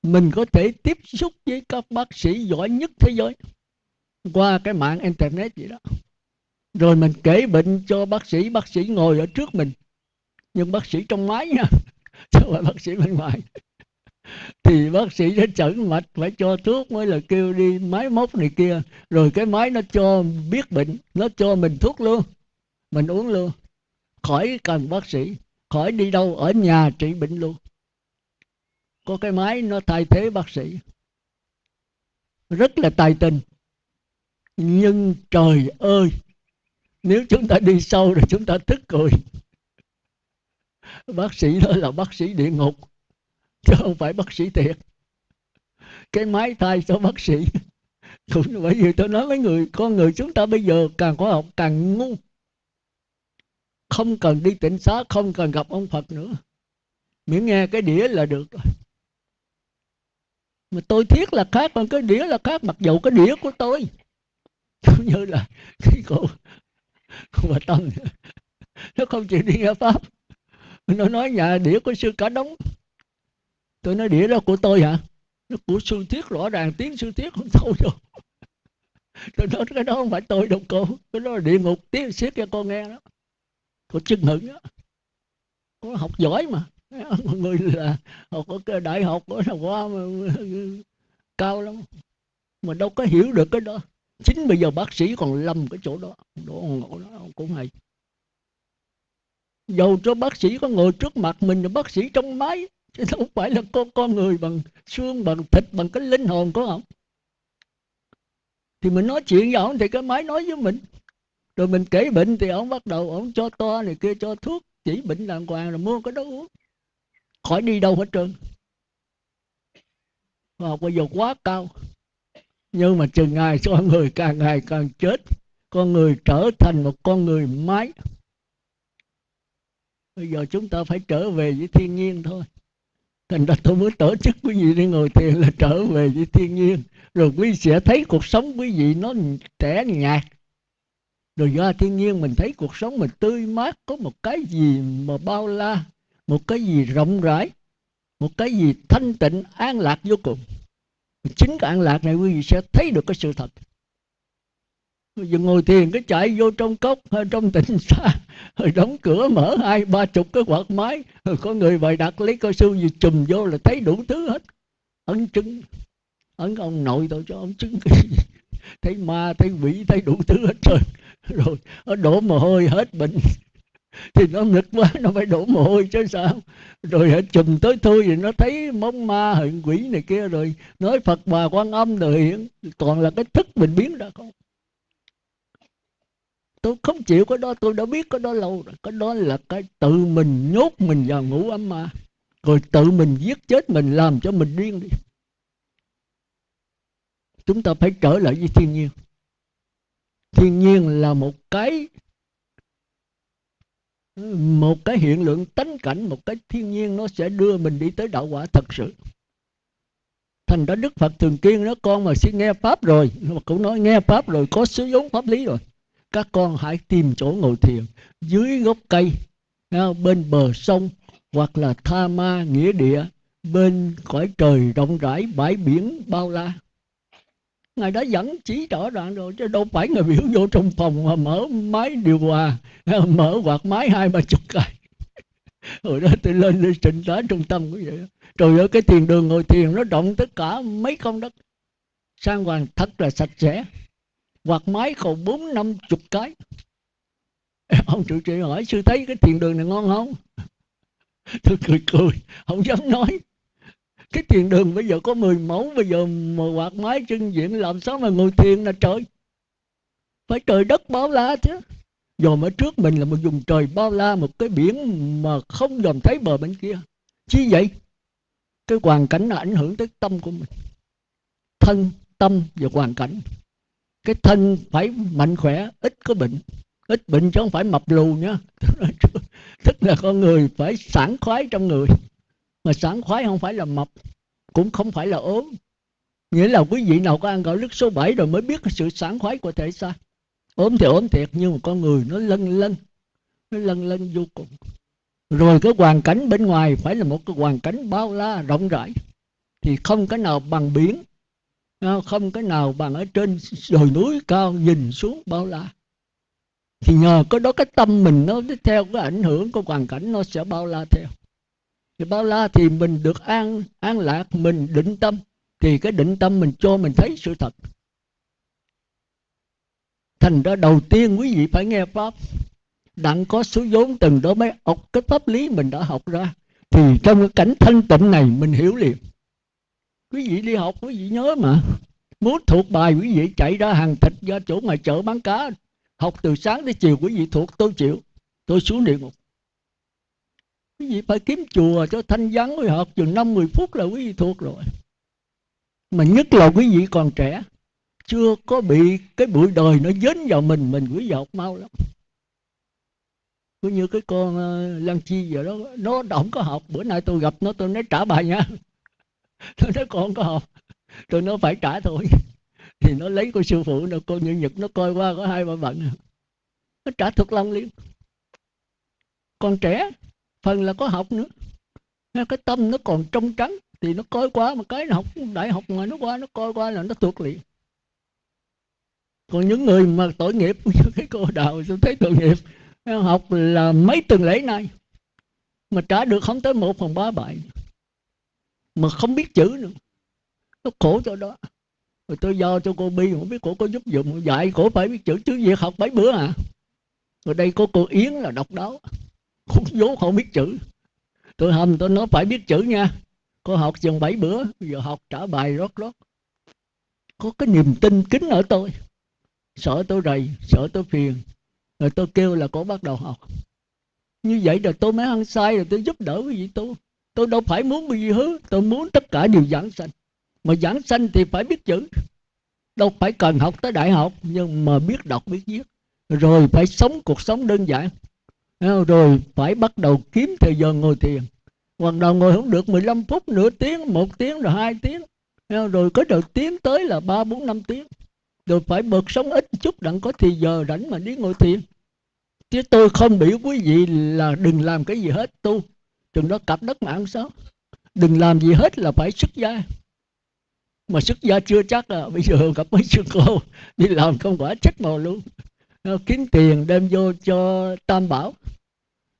mình có thể tiếp xúc với các bác sĩ giỏi nhất thế giới qua cái mạng internet vậy đó. Rồi mình kể bệnh cho bác sĩ ngồi ở trước mình, nhưng bác sĩ trong máy nha, chứ không phải bác sĩ bên ngoài. Thì bác sĩ nó chẩn mạch, phải cho thuốc mới là kêu đi máy móc này kia. Rồi cái máy nó cho biết bệnh, nó cho mình thuốc luôn, mình uống luôn, khỏi cần bác sĩ, khỏi đi đâu, ở nhà trị bệnh luôn. Có cái máy nó thay thế bác sĩ, rất là tài tình. Nhưng trời ơi, nếu chúng ta đi sâu rồi chúng ta tức cười. Bác sĩ đó là bác sĩ địa ngục, chứ không phải bác sĩ thiệt. Cái máy thay cho bác sĩ. Cũng bởi vì tôi nói với người, con người chúng ta bây giờ càng khoa học càng ngu. Không cần đi tịnh xá, không cần gặp ông Phật nữa, miễn nghe cái đĩa là được rồi. Mà tôi thiết là khác, còn cái đĩa là khác. Mặc dù cái đĩa của tôi cũng như là cái cô bà Tâm, nó không chịu đi nghe pháp, nó nói nhà đĩa của sư Cả Đống. Tôi nói đĩa đó của tôi hả? Nó của sư Thiết, rõ ràng tiếng sư Thiết không thôi đâu. Tôi nói cái đó không phải tôi đâu cô, cái đó là địa ngục tiếng xiết cho con nghe đó. Cô chưng hửng đó, cô học giỏi mà, mọi người là học ở đại học ở nào qua mà, cao lắm mà đâu có hiểu được cái đó. Chính bây giờ bác sĩ còn lầm cái chỗ đó, đó ngộ đó cũng hay. Dầu cho bác sĩ có ngồi trước mặt mình là bác sĩ trong máy, chứ không phải là con người bằng xương, bằng thịt, bằng cái linh hồn của ông. Thì mình nói chuyện với ông thì cái máy nói với mình. Rồi mình kể bệnh thì ông bắt đầu ông cho toa này kia, cho thuốc chỉ bệnh đàng hoàng, rồi mua cái đó uống, khỏi đi đâu hết trơn. Khoa học bây giờ quá cao. Nhưng mà chừng ngày con người càng ngày càng chết, con người trở thành một con người máy. Bây giờ chúng ta phải trở về với thiên nhiên thôi. Thành ra tôi muốn tổ chức quý vị đi ngồi thiền là trở về với thiên nhiên. Rồi quý vị sẽ thấy cuộc sống quý vị nó tẻ nhạt. Rồi do thiên nhiên mình thấy cuộc sống mình tươi mát, có một cái gì mà bao la, một cái gì rộng rãi, một cái gì thanh tịnh, an lạc vô cùng. Chính cái an lạc này quý vị sẽ thấy được cái sự thật. Bây giờ ngồi thiền cái chạy vô trong cốc hay trong tịnh xá, rồi đóng cửa mở 20-30 cái quạt máy, rồi có người bày đặt lấy cao su gì chùm vô là thấy đủ thứ hết. Ấn chứng, ấn ông nội tôi cho ông chứng cái gì, thấy ma, thấy quỷ, thấy đủ thứ hết trơn. Rồi nó đổ mồ hôi hết bệnh. Thì nó nghịch quá, nó phải đổ mồ hôi chứ sao. Rồi hãy chùm tới thui thì nó thấy bóng ma hiện quỷ này kia, rồi nói Phật Bà Quan Âm rồi hiện, còn là cái thức mình biến ra không. Tôi không chịu cái đó, tôi đã biết cái đó lâu rồi. Cái đó là cái tự mình nhốt mình vào ngũ ấm ma, rồi tự mình giết chết mình, làm cho mình điên đi. Chúng ta phải trở lại với thiên nhiên. Thiên nhiên là một cái hiện lượng tánh cảnh, một cái thiên nhiên nó sẽ đưa mình đi tới đạo quả thật sự. Thành ra Đức Phật thường kiên đó, con mà xin nghe pháp rồi, mà cũng nói nghe pháp rồi, có số vốn pháp lý rồi, các con hãy tìm chỗ ngồi thiền dưới gốc cây, bên bờ sông, hoặc là tha ma nghĩa địa, bên cõi trời rộng rãi, bãi biển bao la. Ngài đã dẫn chỉ rõ ràng rồi, chứ đâu phải Ngài biểu vô trong phòng mà mở máy điều hòa, mở quạt máy 20-30 cái. Hồi đó tôi lên trình tá trung tâm cũng vậy. Rồi ở cái thiền đường ngồi thiền nó rộng tất cả mấy con đất, sang hoàng thật là sạch sẽ. Quạt máy còn 40-50 cái. Ông trụ trì hỏi sư thấy cái thiền đường này ngon không? Tôi cười, không dám nói. Cái thiền đường bây giờ có 10 mẫu, bây giờ mà quạt máy trưng diện làm sao mà ngồi thiền là trời. Phải trời đất bao la chứ. Dòm ở trước mình là một vùng trời bao la, một cái biển mà không dòm thấy bờ bên kia. Chi vậy? Cái hoàn cảnh nó ảnh hưởng tới tâm của mình. Thân, tâm và hoàn cảnh. Cái thân phải mạnh khỏe, ít có bệnh. Ít bệnh chứ không phải mập lù nhá. Tức là con người phải sảng khoái trong người. Mà sảng khoái không phải là mập, cũng không phải là ốm. Nghĩa là quý vị nào có ăn gạo lứt số 7 rồi mới biết sự sảng khoái của thể xác. Ốm thì ốm thiệt, nhưng mà con người nó lân lân vô cùng. Rồi cái hoàn cảnh bên ngoài phải là một cái hoàn cảnh bao la rộng rãi, thì không cái nào bằng biển, không cái nào bằng ở trên đồi núi cao nhìn xuống bao la. Thì nhờ có đó cái tâm mình nó theo cái ảnh hưởng của hoàn cảnh, nó sẽ bao la theo. Thì bao la thì mình được an lạc, mình định tâm, thì cái định tâm mình cho mình thấy sự thật. Thành ra đầu tiên quý vị phải nghe Pháp, đặng có số vốn từng đó mới học cái pháp lý mình đã học ra. Thì trong cái cảnh thanh tịnh này mình hiểu liền. Quý vị đi học quý vị nhớ mà, muốn thuộc bài quý vị chạy ra hàng thịt ra chỗ ngoài chợ bán cá, học từ sáng tới chiều quý vị thuộc, tôi chịu, tôi xuống địa ngục. Quý vị phải kiếm chùa cho thanh vắng, quý vị học chừng 5-10 phút là quý vị thuộc rồi. Mà nhất là quý vị còn trẻ, chưa có bị cái bụi đời nó dến vào mình quý vị học mau lắm. Cứ như cái con Lan Chi vậy đó, nó không có học. Bữa nay tôi gặp nó, tôi nói trả bài nha. Tôi nói con không có học, tôi nói phải trả thôi. Thì nó lấy cô sư phụ, cô Như Nhật, nó coi qua có 2-3 bận, nó trả thuộc lòng liền. Còn trẻ, phần là có học nữa, cái tâm nó còn trong trắng, thì nó coi qua một cái, nó học đại học mà nó qua, nó coi qua là nó thuộc liền. Còn những người mà tội nghiệp, cái cô Đào tôi thấy tội nghiệp, học là mấy tuần lễ nay mà trả được không tới 1/3 bài, mà không biết chữ nữa, nó khổ cho đó. Rồi tôi giao cho cô Bi, không biết cô có giúp dùm, dạy cổ phải biết chữ, chứ việc học 7 bữa à. Rồi đây có cô Yến là độc đáo, cũng vốn không biết chữ, tôi hầm tôi nói phải biết chữ nha, cô học chừng 7 bữa, giờ học trả bài rót. Có cái niềm tin kính ở tôi, sợ tôi rầy, sợ tôi phiền, rồi tôi kêu là cô bắt đầu học. Như vậy rồi tôi mới ăn sai, rồi tôi giúp đỡ quý vị tu. Tôi đâu phải muốn cái gì hứa, tôi muốn tất cả đều giảng sanh. Mà giảng sanh thì phải biết chữ, đâu phải cần học tới đại học, nhưng mà biết đọc biết viết. Rồi phải sống cuộc sống đơn giản, rồi phải bắt đầu kiếm thời giờ ngồi thiền. Hoặc đầu ngồi không được 15 phút, nửa tiếng, 1 tiếng, rồi 2 tiếng, rồi có đầu tiến tới là 3, 4, 5 tiếng. Rồi phải bớt sống ít chút đặng có thì giờ rảnh mà đi ngồi thiền. Chứ tôi không biểu quý vị là đừng làm cái gì hết tu, chừng đó cặp đất mạng sao. Đừng làm gì hết là phải xuất gia. Mà xuất gia chưa chắc à, bây giờ gặp mấy sư cô đi làm không quả chết màu luôn, kiếm tiền đem vô cho Tam Bảo.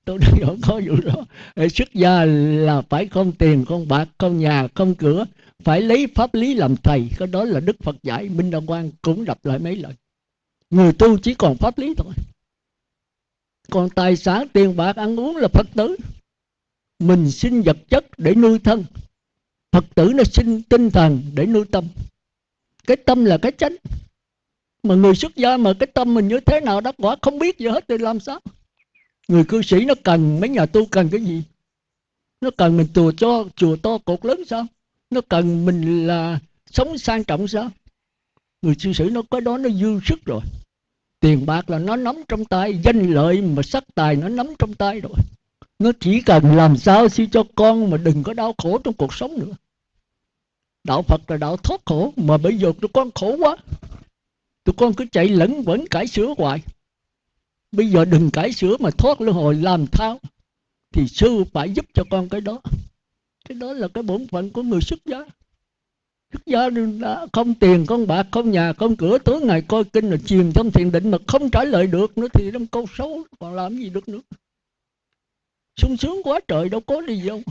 Tôi không có vụ đó. Xuất gia là phải không tiền, không bạc, không nhà, không cửa, phải lấy pháp lý làm thầy. Cái đó là Đức Phật dạy, Minh Đăng Quang cũng đọc lại mấy lần. Người tu chỉ còn pháp lý thôi, còn tài sản tiền bạc ăn uống là Phật tử. Mình xin vật chất để nuôi thân, Phật tử nó xin tinh thần để nuôi tâm. Cái tâm là cái chánh. Mà người xuất gia mà cái tâm mình như thế nào đắc quả không biết gì hết thì làm sao. Người cư sĩ nó cần, mấy nhà tu cần cái gì? Nó cần mình chùa to cột lớn sao? Nó cần mình là sống sang trọng sao? Người cư sĩ nó có đó, nó dư sức rồi. Tiền bạc là nó nắm trong tay, danh lợi mà sắc tài nó nắm trong tay rồi. Nó chỉ cần làm sao xin cho con mà đừng có đau khổ trong cuộc sống nữa. Đạo Phật là đạo thoát khổ, mà bây giờ tụi con khổ quá, tụi con cứ chạy lẫn quẩn cải sửa hoài. Bây giờ đừng cải sửa mà thoát luân hồi làm thao, thì sư phải giúp cho con cái đó. Cái đó là cái bổn phận của người xuất gia. Xuất gia không tiền, không bạc, không nhà, không cửa, tối ngày coi kinh là chìm trong thiền định mà không trả lời được nữa thì trong câu xấu còn làm gì được nữa. Sung sướng quá trời, đâu có gì đâu.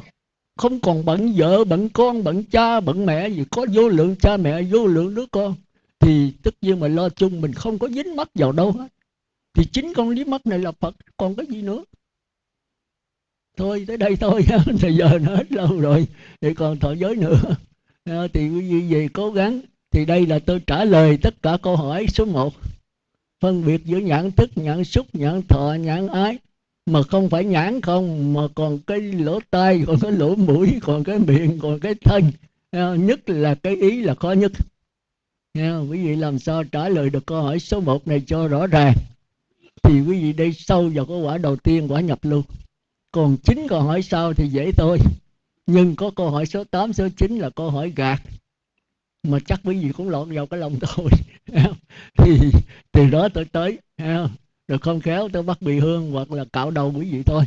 Không còn bận vợ, bận con, bận cha, bận mẹ gì, có vô lượng cha mẹ, vô lượng đứa con, thì tất nhiên mà lo chung, mình không có dính mắc vào đâu hết. Thì chính con lý mắc này là Phật, còn cái gì nữa. Thôi tới đây thôi, thời giờ nó hết lâu rồi, thì còn thọ giới nữa. Thì quý vị về cố gắng. Thì đây là tôi trả lời tất cả câu hỏi số 1. Phân biệt giữa nhãn thức, nhãn xúc, nhãn thọ, nhãn ái. Mà không phải nhãn không, mà còn cái lỗ tai, còn cái lỗ mũi, còn cái miệng, còn cái thân. Nhất là cái ý là khó nhất. Quý vị làm sao trả lời được câu hỏi số 1 này cho rõ ràng, thì quý vị đi sâu vào cái quả đầu tiên, quả nhập luôn. Còn 9 câu hỏi sau thì dễ thôi. Nhưng có câu hỏi số 8, số 9 là câu hỏi gạt, mà chắc quý vị cũng lọt vào cái lòng tôi. thì từ đó tôi tới, rồi không khéo tôi bắt bị hương hoặc là cạo đầu quý vị thôi.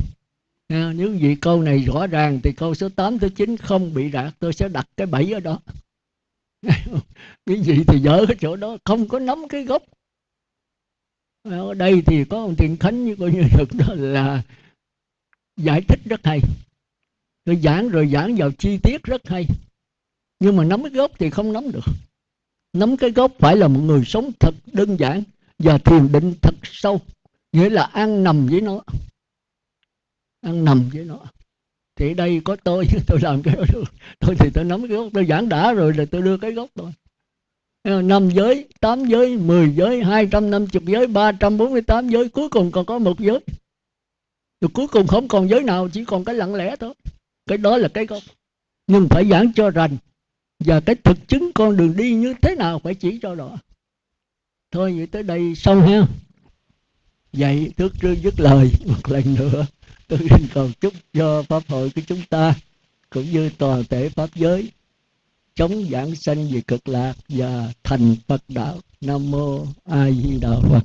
Nếu vị câu này rõ ràng thì câu số 8 số 9 không bị rạc, tôi sẽ đặt cái bẫy ở đó. Quý vị thì dở cái chỗ đó, không có nắm cái gốc. Ở đây thì có ông Thiện Khánh như coi như thực đó là giải thích rất hay. Tôi giảng rồi giảng vào chi tiết rất hay. Nhưng mà nắm cái gốc thì không nắm được. Nắm cái gốc phải là một người sống thật đơn giản và thiền định thật sâu, nghĩa là ăn nằm với nó. Ăn nằm với nó. Thì đây có tôi làm cái đó được. Tôi thì tôi nắm cái gốc, tôi giảng đã rồi là tôi đưa cái gốc thôi. 5 giới, 8 giới, 10 giới, 250 giới, 348 giới, cuối cùng còn có một giới. Rồi cuối cùng không còn giới nào, chỉ còn cái lặng lẽ thôi. Cái đó là cái gốc. Nhưng phải giảng cho rành. Và cái thực chứng con đường đi như thế nào phải chỉ cho rõ. Thôi vậy tới đây xong ha. Vậy trước dứt lời một lần nữa, tôi xin cầu chúc cho Pháp hội của chúng ta cũng như toàn thể Pháp giới chống giảng sanh về cực lạc và thành Phật đạo. Nam mô A Di Đà Phật.